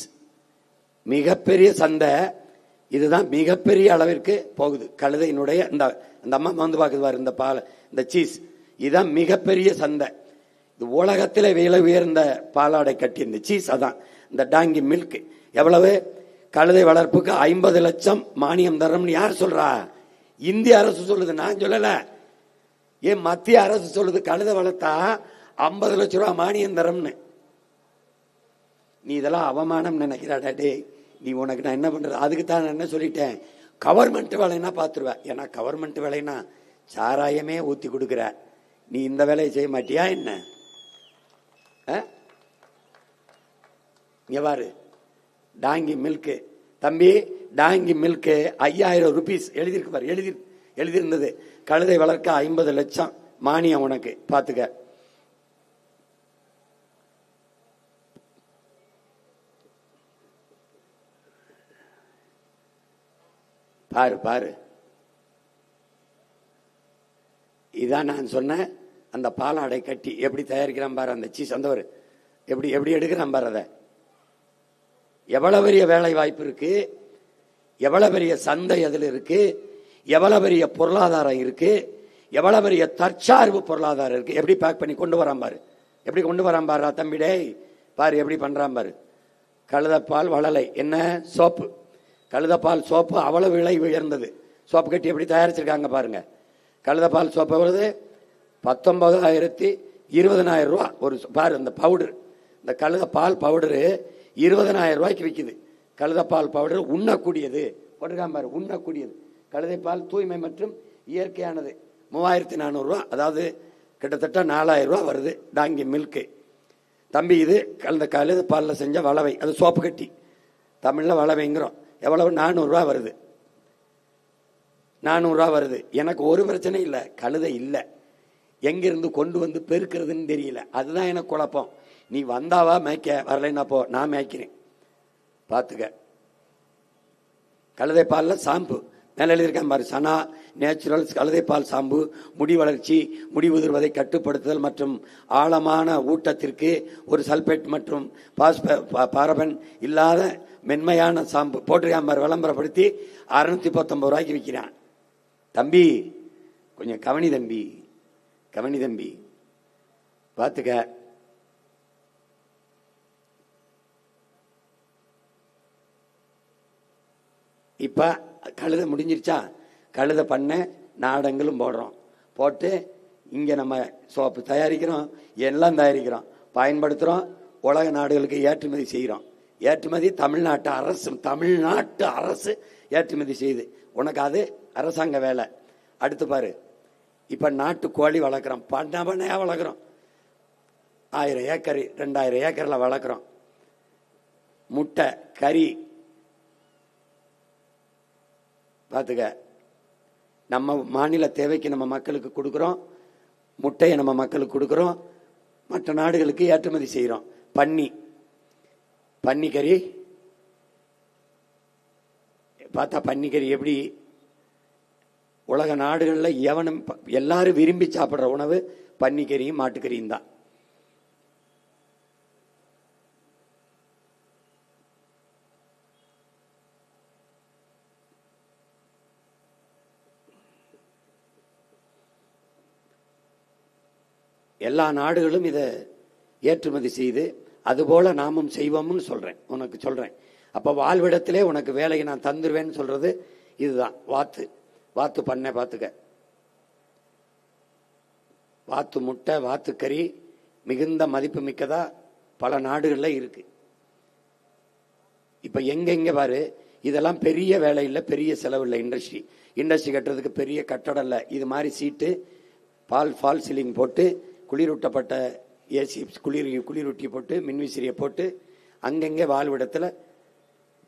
மிகப்பெரிய சந்தை. இதுதான் மிகப்பெரிய அளவிற்கு போகுது. கழுதையினுடைய இந்த அம்மா வந்து பாக்குது பாரு, இந்த பால், இந்த சீஸ், இதுதான் மிகப்பெரிய சந்தை. இது உலகத்தில் விலை உயர்ந்த பாலாடை கட்டி இந்த சீஸ், அதான் இந்த டாங்கி மில்க். எவ்வளவு? கழுதை வளர்ப்புக்கு 50 லட்சம் மானியம் தரம்னு யார் சொல்றா? இந்திய அரசு சொல்லுது, நான் சொல்லல. ஏன் மத்திய அரசு சொல்லுது, கழுதை வளர்த்தா 50 லட்சம் ரூபாய் மானியம் தரம்னு. நீ இதெல்லாம் அவமானம் நினைக்கிறாடா டே. நீ உனக்கு நான் என்ன பண்றது? அதுக்கு தான் நான் என்ன சொல்லிட்டேன், கவர்மெண்ட் வேலைன்னா பாத்துருவேன். ஏன்னா கவர்மெண்ட் வேலைன்னா சாராயமே ஊத்தி கொடுக்குற, நீ இந்த வேலையை செய்ய மாட்டியா என்ன? இங்க பாரு, டாங்கி மில்க். தம்பி, டாங்கி மில்க் 5000 ரூபீஸ் எழுதியிருக்கு பாரு, எழுதியிருந்தது. கழுதை வளர்க்க 50 லட்சம் மானியம் உனக்கு, பாத்துக்க. பாரு பாரு, இதான் நான் சொன்ன அந்த பாலாடை கட்டி எப்படி தயாரிக்கிறான் பாரு, அந்த சீஸ். அந்த எப்படி எப்படி எடுக்கிறான் பாரு. அதை எவ்வளவு பெரிய வேலை வாய்ப்பு இருக்கு, எவ்வளவு பெரிய சந்தை அதில் இருக்கு, எவ்வளவு பெரிய பொருளாதாரம் இருக்கு, எவ்வளவு பெரிய தற்சார்பு பொருளாதாரம் இருக்கு. எப்படி பேக் பண்ணி கொண்டு வரான் பாரு, எப்படி கொண்டு வரான் பாரு தம்பிடே. பாரு எப்படி பண்றான் பாரு. கழுதப்பால் வளலை என்ன சோப்பு, கழுதப்பால் சோப்பு அவ்வளவு விலை உயர்ந்தது. சோப்பு கட்டி எப்படி தயாரிச்சிருக்காங்க பாருங்க. கழுதப்பால் சோப்பு வருது 19,000 20,000 ரூபா ஒரு பாரு. அந்த பவுடர், இந்த கழுதப்பால் பவுடரு 20,000 ரூபாய்க்கு விற்குது. கழுதப்பால் பவுடர் உண்ணக்கூடியது போட்டிருக்கான் பாரு, உண்ணக்கூடியது. கழுதைப்பால் தூய்மை மற்றும் இயற்கையானது 3,400 ரூபா, அதாவது கிட்டத்தட்ட 4,000 ரூபா வருது டாங்கி மில்க். தம்பி, இது கழுதப்பாலில் செஞ்ச வளவை, அது சோப்பு கட்டி, தமிழ்ல வளவைங்கிறோம். எவ்வளவு? 400 ரூபா வருது. 400 ரூபா வருது. எனக்கு ஒரு பிரச்சனை இல்லை, கழுதை இல்லை, எங்கிருந்து கொண்டு வந்து பெருக்கிறதுன்னு தெரியல. அதுதான் எனக்கு குழப்பம். நீ வந்தாவா மேய்க்க, வரலைன்னா போ, நான் மேய்க்கிறேன் பார்த்துக்க. கழுதை பாலில் ஷாம்பு மேலே எழுதியிருக்கேன் பாரு, சனா நேச்சுரல்ஸ் கழுதை பால் ஷாம்பு முடி வளர்ச்சி, முடி உதிர்வதை கட்டுப்படுத்துதல் மற்றும் ஆழமான ஊட்டத்திற்கு ஒரு சல்பேட் மற்றும் பாரபன் இல்லாத மென்மையான ஷாம்பு போட்டிருக்கான் பாரு. விளம்பரப்படுத்தி 619 ரூபாய்க்கு விற்கிறான். தம்பி கொஞ்சம் கவனி தம்பி, கவனி தம்பி, பார்த்துக்க. இப்ப கழுதை முடிஞ்சிருச்சா? கழுதை பண்ண நாடங்களும் போடுறோம், போட்டு இங்க நம்ம சோப்பு தயாரிக்கிறோம், எல்லாம் தயாரிக்கிறோம், பயன்படுத்துறோம், உலக நாடுகளுக்கு ஏற்றுமதி செய்கிறோம். ஏற்றுமதி தமிழ்நாட்டு அரசு ஏற்றுமதி செய்யுது. உனக்கு அது அரசாங்க வேலை. அடுத்து பாரு, இப்ப நாட்டு கோழி வளர்க்குறோம், பண்ணையா வளர்க்குறோம். 1000 ஏக்கர் 2000 ஏக்கர்ல வளர்க்குறோம். முட்டை கறி பார்த்துக்க. நம்ம மாநில தேவைக்கு நம்ம மக்களுக்கு கொடுக்குறோம், முட்டையை நம்ம மக்களுக்கு கொடுக்குறோம், மற்ற நாடுகளுக்கு ஏற்றுமதி செய்கிறோம். பன்னிக்கறி பார்த்தா, பன்னிக்கறி எப்படி உலக நாடுகளில் எவனும் எல்லாரும் விரும்பி சாப்பிட்ற உணவு பன்னிக்கறியும் மாட்டுக்கறியும் தான். எல்லா நாடுகளும் இதை ஏற்றுமதி செய்து அதுபோல நாமும் செய்வோம்னு சொல்றேன், உனக்கு சொல்றேன். அப்ப வாழ்விடத்திலே உனக்கு வேலையை நான் தந்துருவேன்னு சொல்றது இதுதான். வாத்து பண்ண பாத்துக்க, வாத்து முட்டை, வாத்துக்கறி மிகுந்த மதிப்பு மிக்கதா பல நாடுகள்ல இருக்கு. இப்ப எங்க பாரு, இதெல்லாம் பெரிய வேலை இல்லை, பெரிய செலவு இல்லை. இண்டஸ்ட்ரி கட்டுறதுக்கு பெரிய கட்டடம் இல்லை. இது மாதிரி சீட்டு, ஃபால் சீலிங் போட்டு, குளிரூட்டப்பட்ட ஏசி, குளிரூட்டி போட்டு, மின்விசிறியை போட்டு அங்கங்கே வாழ்விடத்துல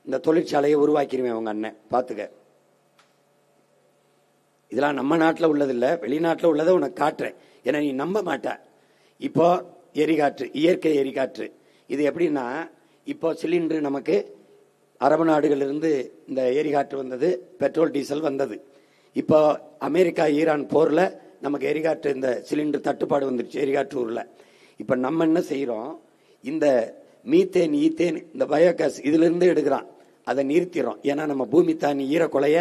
இந்த தொழிற்சாலையை உருவாக்கிடுவேன் உங்க அண்ணன், பாத்துக்க. இதெல்லாம் நம்ம நாட்டில் உள்ளதில்லை, வெளிநாட்டில் உள்ளதை உனக்கு காட்டுறேன். ஏன்னா நீ நம்ப மாட்ட. இப்போ எரிகாற்று, இயற்கை எரிகாற்று, இது எப்படின்னா, இப்போ சிலிண்டர் நமக்கு அரபு நாடுகளிலிருந்து இந்த எரிகாற்று வந்தது, பெட்ரோல் டீசல் வந்தது. இப்போ அமெரிக்கா ஈரான் போர்ல நமக்கு எரிகாற்று, இந்த சிலிண்டர் தட்டுப்பாடு வந்துருச்சு எரிகாற்று ஊர்ல. இப்ப நம்ம என்ன செய்யறோம், இந்த மீத்தேன், ஈத்தேன், இந்த பயோகேஸ் இதுல இருந்து எடுக்கிறான், அதை நிறுத்திடுறோம். ஏன்னா நம்ம பூமி தானி ஈரக்குலைய,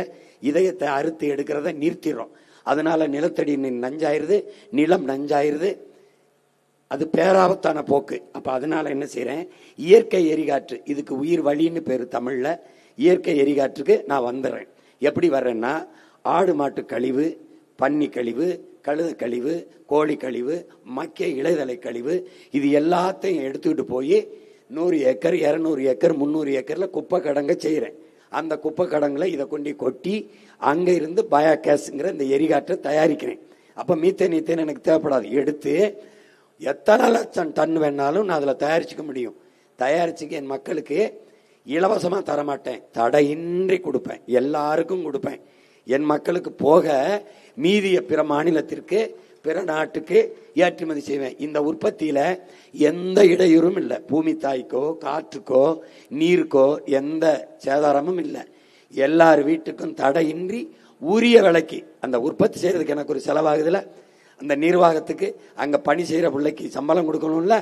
இதயத்தை அறுத்து எடுக்கிறத நிறுத்திடுறோம். அதனால நிலத்தடி நஞ்சாயிருது, நிலம் நஞ்சாயிருது, அது பேராபத்தான போக்கு. அப்ப அதனால என்ன செய்யறேன், இயற்கை எரிகாற்று, இதுக்கு உயிர் வழின்னு பேரு தமிழ்ல. இயற்கை எரிகாற்றுக்கு நான் வந்துடுறேன். எப்படி வர்றேன்னா, ஆடு மாட்டு கழிவு, பன்னி கழிவு, கழுத கழிவு, கோழி கழிவு, மக்கிய இலைதலை கழிவு, இது எல்லாத்தையும் எடுத்துக்கிட்டு போய் 100 ஏக்கர் 200 ஏக்கர் 300 ஏக்கர்ல குப்பை கடங்க செய்யறேன். அந்த குப்பை கடங்குல இதை கொண்டு கொட்டி அங்க இருந்து பயோகேஸ்ங்கிற இந்த எரிகாற்றை தயாரிக்கிறேன். அப்ப மீத்தேன் ஈத்தேன் எனக்கு தேவைப்படாது. எடுத்து எத்தனை லட்சம் டன் வேணாலும் நான் அதுல தயாரிச்சுக்க முடியும். தயாரிச்சுக்க என் மக்களுக்கு இலவசமா தரமாட்டேன், தடையின்றி கொடுப்பேன், எல்லாருக்கும் கொடுப்பேன். என் மக்களுக்கு போக மீதிய பிற மாநிலத்திற்கு, பிற நாட்டுக்கு ஏற்றுமதி செய்வேன். இந்த உற்பத்தியில எந்த இடையூறும் இல்லை. பூமி தாய்க்கோ, காற்றுக்கோ, நீருக்கோ எந்த சேதாரமும் இல்லை. எல்லார் வீட்டுக்கும் தடையின்றி உரிய விலைக்கு அந்த உற்பத்தி செய்யறதுக்கு எனக்கு ஒரு செலவாகுதுல, அந்த நிர்வாகத்துக்கு அங்க பணி செய்யற பிள்ளைக்கு சம்பளம் கொடுக்கணும்ல,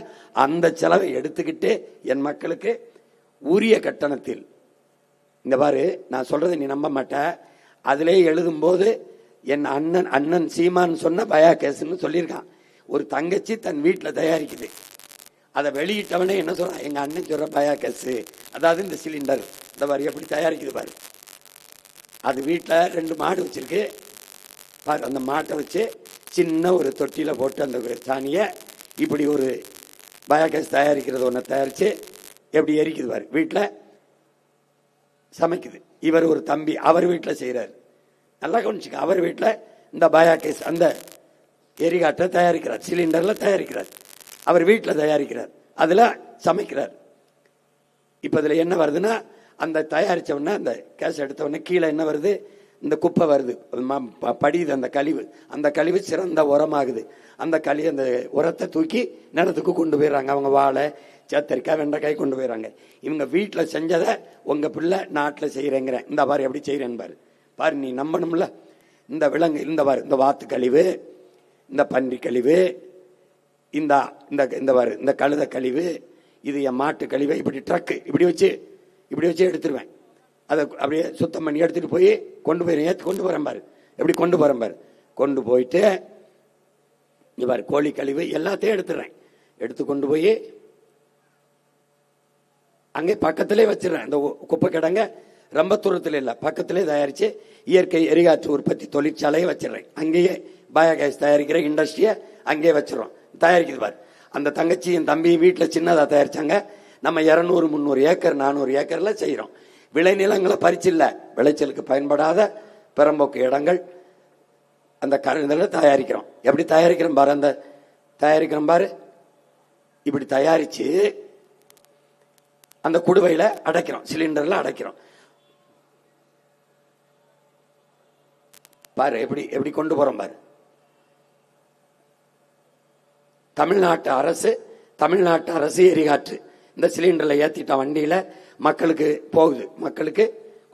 அந்த செலவை எடுத்துக்கிட்டு என் மக்களுக்கு உரிய கட்டணத்தில். இந்த பாரு, நான் சொல்றது நீ நம்ப மாட்ட. அதிலே எழுதும் போது என் அண்ணன் சீமான் சொன்ன பயோகேஸ்ன்னு சொல்லியிருக்கான். ஒரு தங்கச்சி தன் வீட்டில் தயாரிக்குது, அதை வெளியிட்டவனே என்ன சொல்றான், எங்க அண்ணன் சொல்ற பயோகேஸ், அதாவது இந்த சிலிண்டர், இந்த மாதிரி எப்படி தயாரிக்குது பாரு. அது வீட்டில் 2 மாடு வச்சிருக்கு பாரு. அந்த மாட்டை வச்சு சின்ன ஒரு தொட்டியில போட்டு அந்த சாணியை இப்படி ஒரு பயோகேஸ் தயாரிக்கிறது ஒன்று தயாரிச்சு எப்படி எரிக்குது பாரு. வீட்டில் சமைக்குது. இவர் ஒரு தம்பி, அவர் வீட்டில் செய்யறாரு. நல்லா கவனிச்சுக்க, அவர் வீட்டில் இந்த பயோகேஸ், அந்த எரிகாற்றை தயாரிக்கிறார், சிலிண்டர்ல தயாரிக்கிறார், அவர் வீட்டில் தயாரிக்கிறார், அதுல சமைக்கிறார். இப்ப இதுல என்ன வருதுன்னா, அந்த தயாரிச்ச உடனே அந்த கேஸ் எடுத்த உடனே கீழே என்ன வருது, இந்த குப்பை வருது, படியுது அந்த கழிவு. அந்த கழிவு சிறந்த உரமாகுது. அந்த அந்த உரத்தை தூக்கி நிலத்துக்கு கொண்டு போயிடுறாங்க. அவங்க வாழை, சேத்தரிக்காய், வெண்டைக்காய் கொண்டு போயிடறாங்க. இவங்க வீட்டில் செஞ்சதை உங்க பிள்ளை நாட்டில் செய்யறேங்கிற. இந்த பாரு எப்படி செய்யறேன்னு பாரு. பாரு, நீ நம்பணும்ல. இந்த விலங்கு, இந்த பாரு, இந்த வாத்து கழிவு, இந்த பன்றி கழிவு, இந்த பாரு, இந்த கழுத கழிவு, இது என் மாட்டு கழிவு. இப்படி ட்ரக்கு இப்படி வச்சு எடுத்துருவேன். அதை அப்படியே சுத்தம் பண்ணி எடுத்துட்டு போய் கொண்டு போய் ஏற்றி கொண்டு போறேன் பாரு. எப்படி கொண்டு போறேன் பாரு. கொண்டு போயிட்டு இங்க பாரு, கோழி கழிவு எல்லாத்தையும் எடுத்துடுறேன். எடுத்து கொண்டு போய் அங்கே பக்கத்திலே வச்சிடறேன். அந்த குப்பை கிடங்க ரொம்ப தூரத்தில் இல்லை, பக்கத்திலே தயாரிச்சு இயற்கை எரிகாற்று உற்பத்தி தொழிற்சாலையை வச்சிடறேன். அங்கேயே பயோகேஸ் தயாரிக்கிற இண்டஸ்ட்ரியை அங்கேயே வச்சிடறோம். தயாரிக்குது பாரு. அந்த தங்கச்சி என் தம்பி வீட்டில் சின்னதாக தயாரிச்சாங்க. நம்ம 200 300 ஏக்கர் 400 ஏக்கர்ல செய்யறோம். விளைநிலங்களை பறிச்சில்ல, விளைச்சலுக்கு பயன்படாத பெரம்போக்கு இடங்கள் அந்த கருந்தில் தயாரிக்கிறோம். எப்படி தயாரிக்கிறோம் பாரு, அந்த தயாரிக்கிறோம் பாரு. இப்படி தயாரிச்சு அந்த குடுவையில அடைக்கிறோம், சிலிண்டர்ல அடைக்கிறோம் பாரு. எப்படி கொண்டு போறோம் பாரு. தமிழ்நாட்டு அரசு எரிகாற்று இந்த சிலிண்டர்ல ஏத்திட்ட வண்டியில மக்களுக்கு போகுது, மக்களுக்கு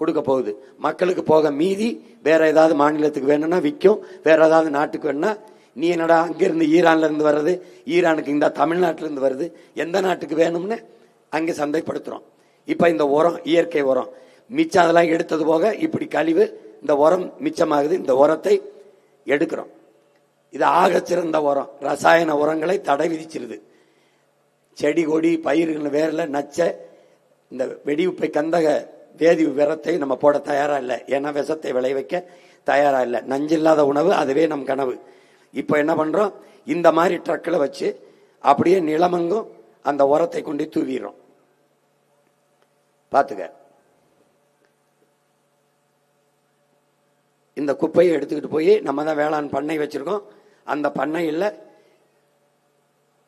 கொடுக்க போகுது. மக்களுக்கு போக மீதி வேற ஏதாவது மாநிலத்துக்கு வேணும்னா விற்கும், வேற ஏதாவது நாட்டுக்கு வேணும்னா, நீ என்னடா அங்கிருந்து ஈரான்ல இருந்து வர்றது, ஈரானுக்கு இந்த தமிழ்நாட்டில இருந்து வருது, எந்த நாட்டுக்கு வேணும்னு அங்கே சந்தைப்படுத்துறோம். இப்ப இந்த உரம், இயற்கை உரம் மிச்சம், அதெல்லாம் எடுத்தது போக இப்படி கழிவு, இந்த உரம் மிச்சமாகுது. இந்த உரத்தை எடுக்கிறோம். இது ஆகச்சிறந்த உரம். ரசாயன உரங்களை தடை விதிச்சிருது. செடி கொடி பயிர்கள் வேர்ல நச்ச இந்த வெடிவுப்பை கந்தக வேதி விரத்தை நம்ம போட தயாரா இல்லை. ஏன்னா விஷத்தை விளைவிக்க தயாரா இல்லை. நஞ்சில்லாத உணவு அதுவே நம் கனவு. இப்ப என்ன பண்றோம், இந்த மாதிரி ட்ரக்கில் வச்சு அப்படியே நிலமங்கும் அந்த உரத்தை கொண்டு தூவிடுறோம். பாத்துக்க, இந்த குப்பையை எடுத்துக்கிட்டு போய் நம்ம தான் வேளாண் பண்ணை வச்சிருக்கோம். அந்த பண்ணையில்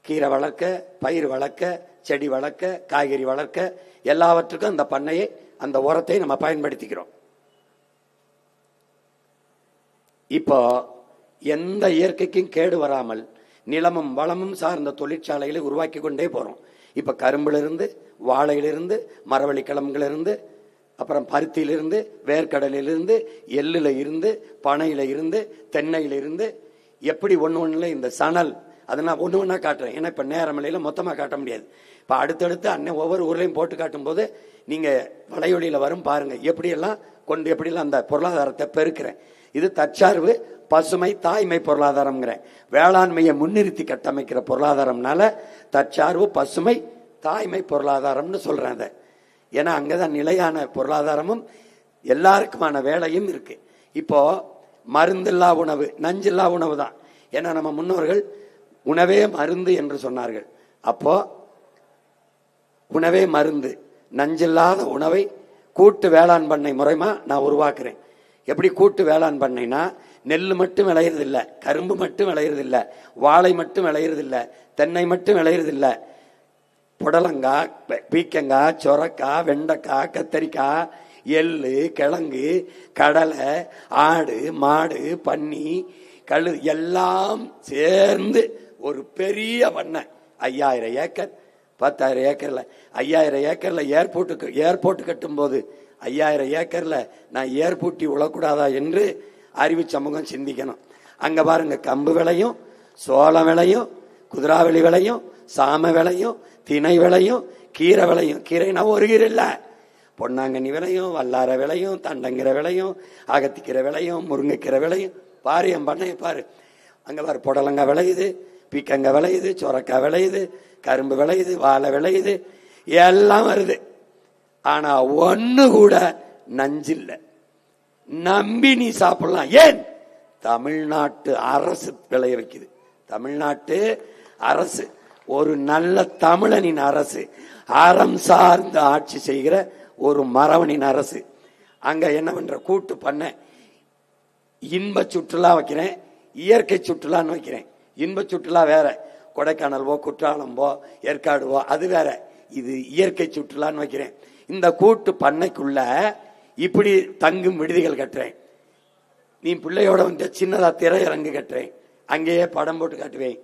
கீரை வளர்க்க, பயிர் வளர்க்க, செடி வளர்க்க, காய்கறி வளர்க்க எல்லாவற்றுக்கும் அந்த பண்ணையை அந்த உரத்தை நம்ம பயன்படுத்திக்கிறோம். இப்போ எந்த இயற்கைக்கும் கேடு வராமல் நிலமும் வளமும் சார்ந்த தொழிற்சாலைகளை உருவாக்கி கொண்டே போறோம். இப்ப கரும்பிலிருந்து, வாழையிலிருந்து, மரவள்ளி கிழங்குகளிலிருந்து, அப்புறம் பருத்தியிலிருந்து, வேர்க்கடலிலிருந்து, எள்ளுல இருந்து, பனையில இருந்து, தென்னையில இருந்து, எப்படி ஒண்ணுல இந்த சணல், அதை நான் ஒண்ணு ஒண்ணா காட்டுறேன். ஏன்னா இப்ப நேரமலையில மொத்தமா காட்ட முடியாது. இப்ப அடுத்தடுத்து அண்ணன் ஒவ்வொரு ஊர்லையும் போட்டு காட்டும் போது நீங்க வலையொலியில வரும் பாருங்க, எப்படியெல்லாம் கொண்டு எப்படியெல்லாம் அந்த பொருளாதாரத்தை பெருக்கிறேன். இது தற்சார்பு பசுமை தாய்மை பொருளாதாரம்ங்கிறேன். வேளாண்மையை முன்னிறுத்தி கட்டமைக்கிற பொருளாதாரம்னால தற்சார்பு பசுமை தாய்மை பொருளாதாரம்னு சொல்றேன் அதை. ஏன்னா அங்கதான் நிலையான பொருளாதாரமும் எல்லாருக்குமான வேலையும் இருக்கு. இப்போ மருந்தில்லா உணவு, நஞ்சில்லா உணவு தான். ஏன்னா நம்ம முன்னோர்கள் உணவே மருந்து என்று சொன்னார்கள். அப்போ உணவே மருந்து, நஞ்சில்லாத உணவை கூட்டு வேளாண் பண்ணை முறைமா நான் உருவாக்குறேன். எப்படி கூட்டு வேளாண் பண்ணைனா, நெல் மட்டும் விளையிறது இல்ல, கரும்பு மட்டும் விளையிறது இல்ல, வாழை மட்டும் விளையிறது இல்ல, தென்னை மட்டும் விளையிறது இல்ல, புடலங்காய், பீக்கங்காய், சொரக்காய், வெண்டைக்காய், கத்தரிக்காய், எள்ளு, கிழங்கு, கடலை, ஆடு, மாடு, பன்னி, கழு எல்லாம் சேர்ந்து ஒரு பெரிய பண்ணை. 5000 ஏக்கர், 10,000 ஏக்கர்ல, 5000 ஏக்கர்ல ஏர்போர்ட் கட்டும் போது 5000 ஏக்கர்ல நான் ஏர்பூட்டி உழக்கூடாதா என்று அறிவு சமூகம் சிந்திக்கணும். அங்க பாருங்க, கம்பு விளையும், சோளம் விளையும், குதிராவளி விளையும், சாம விளையும், திணை விளையும், கீரை விளையும். கீரைனா ஒரு கீரை இல்ல, பொன்னாங்கண்ணி விளையும், வல்லார விளையும், தண்டங்கீரை விளையும், அகத்திக்கீரை விளையும், முருங்கைக்கீரை விளையும். பாரு என் பண்ணைய பாரு. அங்க பாரு, புடலங்காய் விளையுது, பீக்கங்காய் விளையுது, சொரக்காய் விளையுது, கரும்பு விளையுது, வாழை விளையுது, எல்லாம் வருது. ஆனா ஒண்ணு கூட நஞ்சில்ல, நம்பி நீ சாப்பிடலாம். ஏன்? தமிழ்நாட்டு அரசு விளைய வைக்குது. தமிழ்நாட்டு அரசு ஒரு நல்ல தமிழனின் அரசு, அறம் சார்ந்து ஆட்சி செய்கிற ஒரு மரவனின் அரசு. அங்க என்ன பண்ற, கூட்டு பண்ண இன்ப சுற்றுலா வைக்கிறேன், இயற்கை சுற்றுலான்னு வைக்கிறேன். இன்ப சுற்றுலா வேற, கொடைக்கானல்வோ, குற்றாலம்போ, ஏற்காடுவோ அது வேற. இது இயற்கை சுற்றுலான்னு வைக்கிறேன். இந்த கூட்டு பண்ணைக்குள்ள இப்படி தங்கும் விடுதிகள் கட்டுறேன். நீ பிள்ளையோட வந்து சின்னதா திரையரங்கு கட்டுறேன், அங்கேயே படம் போட்டு காட்டுவேன்.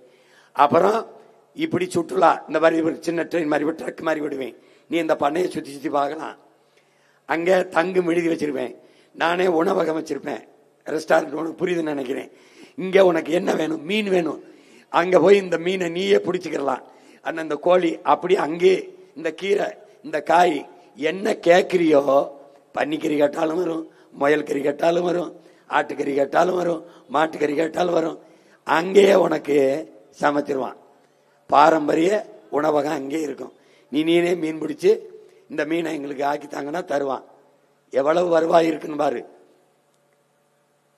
அப்புறம் இப்படி சுற்றுலா இந்த மாதிரி சின்ன ட்ரெயின் மாதிரி ட்ரக் மாதிரி விடுவேன். நீ இந்த பண்ணையை சுத்தி சுத்தி பார்க்கலாம். அங்க தங்கும் விடுதி வச்சிருப்பேன், நானே உணவகம் வச்சிருப்பேன், ரெஸ்டாரண்ட். உனக்கு புரியுதுன்னு நினைக்கிறேன். இங்க உனக்கு என்ன வேணும், மீன் வேணும், அங்க போய் இந்த மீனை நீயே பிடிச்சிக்கலாம். அந்த கோழி அப்படி அங்கே, இந்த கீரை, இந்த காய், என்ன கேட்கிறியோ, பன்னிக்கறி கேட்டாலும் வரும், முயல் கறி கேட்டாலும் வரும், ஆட்டுக்கறி கேட்டாலும் வரும், மாட்டுக்கறி கேட்டாலும் வரும். அங்கேயே உனக்கு சமைச்சிருவான். பாரம்பரிய உணவகம் அங்கே இருக்கும். நீனே மீன் பிடிச்சு இந்த மீனை எங்களுக்கு ஆக்கித்தாங்கன்னா தருவான். எவ்வளவு வருவாய் இருக்குன்னு பாரு.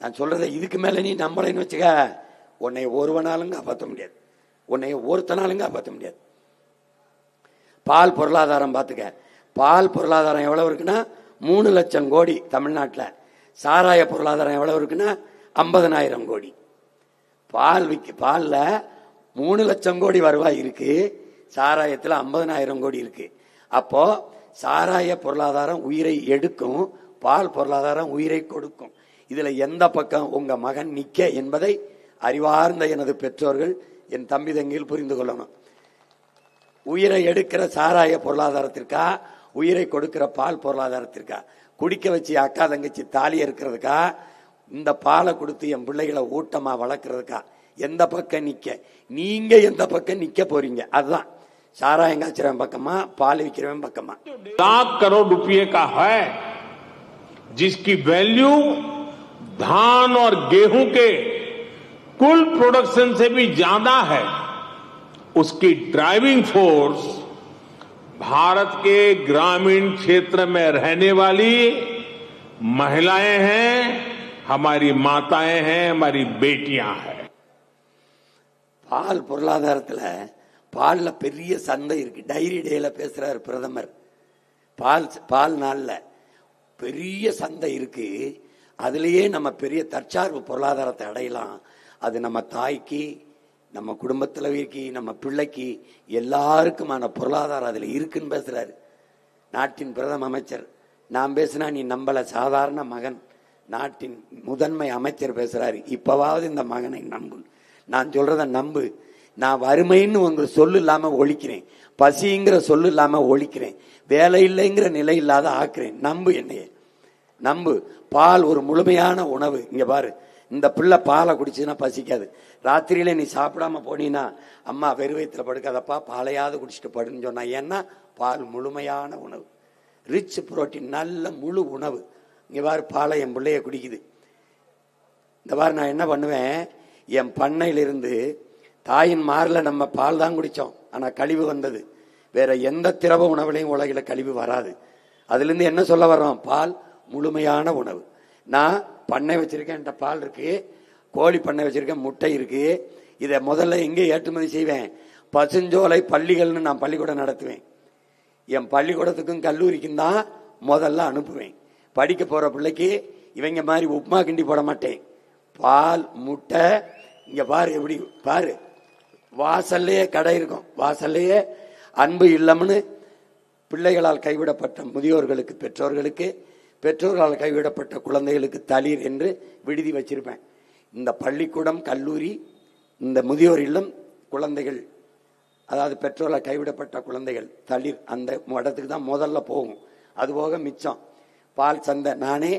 நான் சொல்றதை இதுக்கு மேல நீ நம்பலைன்னு வச்சுக்க, உன்னை ஒருவனாலும் காப்பாற்ற முடியாது, உன்னை ஒருத்தனாலும் காப்பாற்ற முடியாது. பால் பொருளாதாரம் பார்த்துக்க. பால் பொருளாதாரம் எவ்வளவு இருக்குன்னா 3 லட்சம் கோடி தமிழ்நாட்டில். சாராய பொருளாதாரம் எவ்வளவு இருக்குன்னா 50,000 கோடி. பால்ல 3 லட்சம் கோடி வருவாய் இருக்கு, சாராயத்தில் 50,000 கோடி இருக்கு. அப்போ சாராய பொருளாதாரம் உயிரை எடுக்கும், பால் பொருளாதாரம் உயிரை கொடுக்கும். இதுல எந்த பக்கம் உங்க மகன் நிக்க என்பதை அறிவார்ந்த எனது பெற்றோர்கள், என் தம்பி தங்கியில் புரிந்து கொள்ளணும். உயிரை எடுக்கிற சாராய பொருளாதாரத்திற்கா, உயிரை கொடுக்கிற பால் பொருளாதாரத்திற்கா? குடிக்க வச்சு அக்கா தங்கச்சி தாலி இருக்கிறதுக்கா, இந்த பாலை கொடுத்து என் பிள்ளைகளை ஊட்டமா வளர்க்கறதுக்கா? எந்த பக்கம் நிக்க? நீங்க எந்த பக்கம் நிக்க போறீங்க? அதுதான். சாராயம் காய்ச்சறவன் பக்கமா, பால் விற்கிறவன் பக்கமா? लाख करोड़ रुपए का है जिसकी वैल्यू धान और गेहूं के कुल प्रोडक्शन से भी ज्यादा है, उसकी ड्राइविंग फोर्स भारत के ग्रामीण क्षेत्र में रहने वाली महिलाएं हैं, हमारी माताएं हैं, हमारी बेटियां हैं. பால் பொருளாதாரத்துல பால்ல பெரிய சந்தை இருக்கு. டைரி டேல பேசுறாரு பிரதமர். பால் நாள்ல பெரிய சந்தை இருக்கு. அதுலயே நம்ம பெரிய தற்சார்பு பொருளாதாரத்தை அடையலாம். அது நம்ம தாய்க்கு, நம்ம குடும்பத்திலவிற்கு, நம்ம பிள்ளைக்கு எல்லாருக்குமான பொருளாதாரம் அதுல இருக்குன்னு பேசுறாரு நாட்டின் பிரதம அமைச்சர். நான் பேசினா நீ நம்பல, சாதாரண மகன் நாட்டின் முதன்மை அமைச்சர் பேசுறாரு. இப்பவாவது இந்த மகனை நம்பு, நான் சொல்றத நம்பு. நான் வறுமைன்னு உங்க சொல்லு இல்லாம ஒழிக்கிறேன், பசிங்கிற சொல்லு இல்லாம ஒழிக்கிறேன், வேலை இல்லைங்கிற நிலை இல்லாத ஆக்குறேன். நம்பு, என்னைய நம்பு. பால் ஒரு முழுமையான உணவு. இங்க பாரு, இந்த பிள்ளை பாலை குடிச்சுன்னா பசிக்காது. ராத்திரியில நீ சாப்பிடாம போனீன்னா அம்மா வெறுவயத்துல படுக்காதப்பா, பாலையாவது குடிச்சிட்டு படுன்னு சொன்னா. ஏன்னா பால் முழுமையான உணவு, ரிச் புரோட்டீன், நல்ல முழு உணவு. இங்க பாரு, பாலை என் பிள்ளைய குடிக்குது. இந்த பாரு, நான் என்ன பண்ணுவேன், என் பண்ணையிலிருந்து தாயின் மார்ல நம்ம பால் தான் குடிச்சோம், ஆனா கழிவு வந்தது. வேற எந்த திரவ உணவுலையும் உலகில கழிவு வராது. அதுல இருந்து என்ன சொல்ல வர்றோம், பால் முழுமையான உணவு. நான் பண்ணை வச்சிருக்கேன், என்கிட்ட பால் இருக்கு, கோழி பண்ணை வச்சிருக்கேன், முட்டை இருக்கு. இதை முதல்ல எங்கே ஏற்றுமதி செய்வேன், பசுஞ்சோலை பள்ளிகள்னு நான் பள்ளிக்கூடம் நடத்துவேன். என் பள்ளிக்கூடத்துக்கும் கல்லூரிக்கும் தான் முதல்ல அனுப்புவேன். படிக்க போற பிள்ளைக்கு இவங்க மாதிரி உப்புமா கிண்டி போட மாட்டேன். பால், முட்டை. இங்க பாரு, எப்படி பாரு, வாசல்லையே கடை இருக்கும், வாசல்லையே அன்பு இல்லம்னு பிள்ளைகளால் கைவிடப்பட்ட முதியோர்களுக்கு, பெற்றோர்களுக்கு, பெற்றோர்களால் கைவிடப்பட்ட குழந்தைகளுக்கு தளிர் என்று விடுதி வச்சிருப்பேன். இந்த பள்ளிக்கூடம், கல்லூரி, இந்த முதியோர் இல்லம், குழந்தைகள், அதாவது பெற்றோரால் கைவிடப்பட்ட குழந்தைகள் தளிர், அந்த இடத்துக்கு தான் முதல்ல போகும். அதுபோக மிச்சம் பால் சந்தை. நானே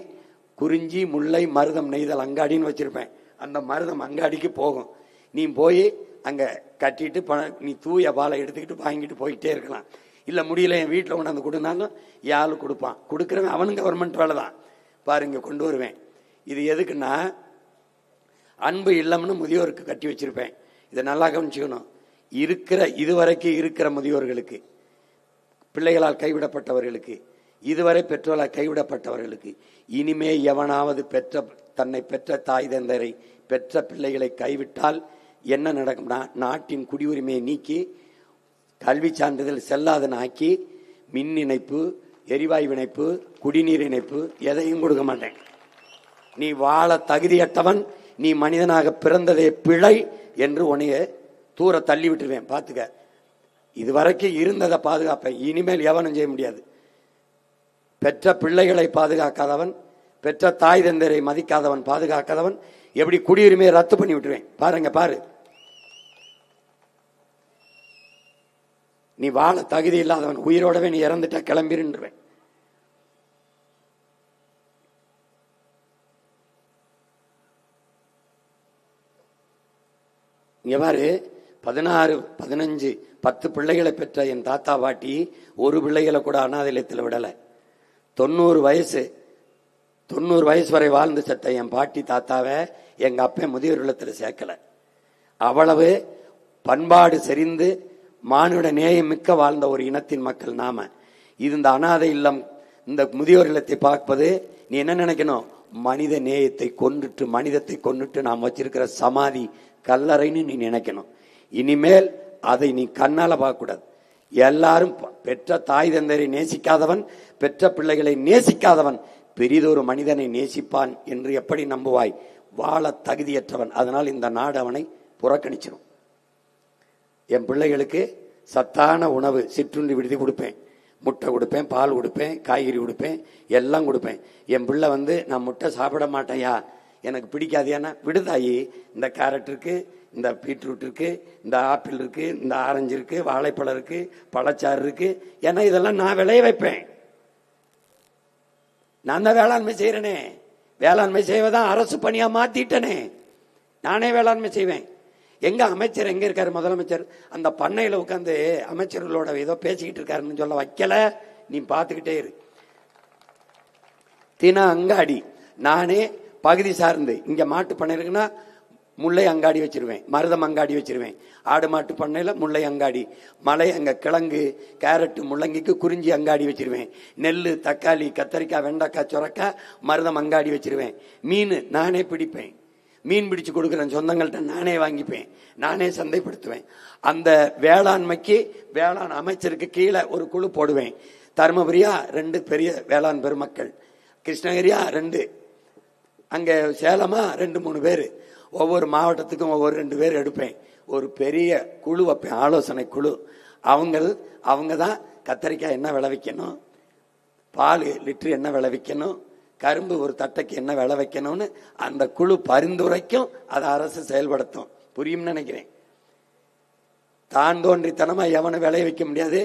குறிஞ்சி, முல்லை, மருதம் நெய்தல் அங்காடின்னு வச்சிருப்பேன். அந்த மருதம் அங்காடிக்கு போகும். நீ போய் அங்க கட்டிட்டு நீ தூய பாலை எடுத்துக்கிட்டு வாங்கிட்டு போயிட்டே இருக்கலாம். இல்ல முடியல, என் வீட்டில் கொண்டாந்து கொடுனாலும் யாரு கொடுப்பான், கொடுக்குறவன் அவனும் கவர்மெண்ட் வேலை தான். பாருங்க, கொண்டு வருவேன். இது எதுக்குன்னா, அன்பு இல்லம்னு முதியோருக்கு கட்டி வச்சிருப்பேன். இதை நல்லா கவனிச்சுக்கணும். இதுவரைக்கும் இருக்கிற முதியோர்களுக்கு, பிள்ளைகளால் கைவிடப்பட்டவர்களுக்கு, இதுவரை பெற்றோரால் கைவிடப்பட்டவர்களுக்கு, இனிமே எவனாவது தன்னை பெற்ற தாய் தந்தரை, பெற்ற பிள்ளைகளை கைவிட்டால் என்ன நடக்கும்னா, நாட்டின் குடியுரிமையை நீக்கி, கல்வி சான்றிதழ் செல்லாதன ஆக்கி, மின் இணைப்பு, எரிவாயு இணைப்பு, குடிநீர் இணைப்பு எதையும் கொடுக்க மாட்டேன். நீ வாழ தகுதியற்றவன், நீ மனிதனாக பிறந்ததே பிழை என்று உன்னைய தூர தள்ளி விட்டுருவேன். பார்த்துக்க, இதுவரைக்கும் இருந்ததை பாதுகாப்பேன், இனிமேல் எவனும் செய்ய முடியாது. பெற்ற பிள்ளைகளை பாதுகாக்காதவன், பெற்ற தாய் தந்தரை மதிக்காதவன், பாதுகாக்காதவன் எப்படி குடியுரிமையை ரத்து பண்ணி விட்டுருவேன். பாருங்க, பாரு, நீ வாழ தகுதி இல்லாதவன், உயிரோடவே நீ இறந்துட்ட, கிளம்பிருந்துருவேன். இங்க பாரு, 16, 15, 10 பிள்ளைகளை பெற்ற என் தாத்தா பாட்டி ஒரு பிள்ளைகளை கூட அனாதை இல்லத்தில் விடலை. 90 வயசு வரை வாழ்ந்து செத்த என் பாட்டி தாத்தாவை எங்க அப்பன் முதியோர் இல்லத்தில் சேர்க்கல. அவ்வளவு பண்பாடு செறிந்து மானுட நேயம் மிக்க வாழ்ந்த ஒரு இனத்தின் மக்கள் நாம. இது இந்த அனாதை இல்லம், இந்த முதியோர் இல்லத்தை பார்ப்பது, நீ என்ன நினைக்கணும், மனித நேயத்தை கொன்றுட்டு, மனிதத்தை கொன்றுட்டு நாம் வச்சிருக்கிற சமாதி, கல்லறைன்னு நீ நினைக்கணும். இனிமேல் அதை நீ கண்ணால பார்க்க கூடாது. எல்லாரும் பெற்ற தாய் தந்தரை நேசிக்காதவன், பெற்ற பிள்ளைகளை நேசிக்காதவன் பெரிதொரு மனிதனை நேசிப்பான் என்று எப்படி நம்புவாய்? வாழ தகுதியற்றவன். அதனால் இந்த நாடு அவனை புறக்கணிச்சிடும். என் பிள்ளைகளுக்கு சத்தான உணவு, சிற்றுண்டி விடுதி கொடுப்பேன், முட்டை கொடுப்பேன், பால் கொடுப்பேன், காய்கறி கொடுப்பேன், எல்லாம் கொடுப்பேன். என் பிள்ளை நான் முட்டை சாப்பிட மாட்டேயா, எனக்கு பிடிக்காதியானா, விடுதாயி, இந்த கேரட் இருக்கு, இந்த பீட்ரூட் இருக்கு, இந்த ஆப்பிள் இருக்கு, இந்த ஆரஞ்சு இருக்கு, வாழைப்பழம் இருக்கு, பழச்சாறு இருக்கு, ஏன்னா இதெல்லாம் நான் விளைய வைப்பேன். நான் தான் வேளாண்மை செய்யறேனே, வேளாண்மை செய்வதான் அரசு பணியா மாத்திட்டனே, நானே வேளாண்மை செய்வேன். எங்க அமைச்சர் எங்க இருக்காரு, முதலமைச்சர் அந்த பண்ணையில உட்காந்து அமைச்சர்களோட ஏதோ பேசிக்கிட்டு இருக்காருன்னு சொல்ல வைக்கல. நீ பாத்துக்கிட்டே இரு. தின அங்காடி நானே பகுதி சார்ந்து, இங்க மாட்டு பண்ணை இருக்குன்னா முல்லை அங்காடி வச்சிருவேன், மருதம் அங்காடி வச்சிருவேன். ஆடு மாட்டு பண்ணையில முல்லை அங்காடி, மலை அங்க கிழங்கு கேரட் முள்ளங்கிக்கு குறிஞ்சி அங்காடி வச்சிருவேன். நெல்லு தக்காளி கத்தரிக்காய் வெண்டைக்காய் சுரக்காய் மருதம் அங்காடி வச்சிருவேன். மீன் நானே பிடிப்பேன், மீன் பிடிச்சு கொடுக்குறேன், சொந்தங்கள்ட்ட நானே வாங்கிப்பேன், நானே சந்தைப்படுத்துவேன். அந்த வேளாண்மைக்கு வேளாண் அமைச்சருக்கு கீழே ஒரு குழு போடுவேன். தருமபுரியா 2 பெரிய வேளாண் பெருமக்கள், கிருஷ்ணகிரியா 2, அங்க சேலமா 2-3 பேர், ஒவ்வொரு மாவட்டத்துக்கும் ஒவ்வொரு 2 பேர் எடுப்பேன். ஒரு பெரிய குழு வைப்பேன், ஆலோசனை குழு. அவங்க தான் கத்தரிக்காய் என்ன விளைவிக்கணும், பால் லிட்டர் என்ன விளைவிக்கணும், கரும்பு ஒரு தட்டைக்கு என்ன விளைவிக்கணும்னு அந்த குழு பரிந்துரைக்கும். அதை அரசு செயல்படுத்தும். புரியும் நினைக்கிறேன். தான் தோன்றித்தனமா எவனும் விளைய வைக்க முடியாது.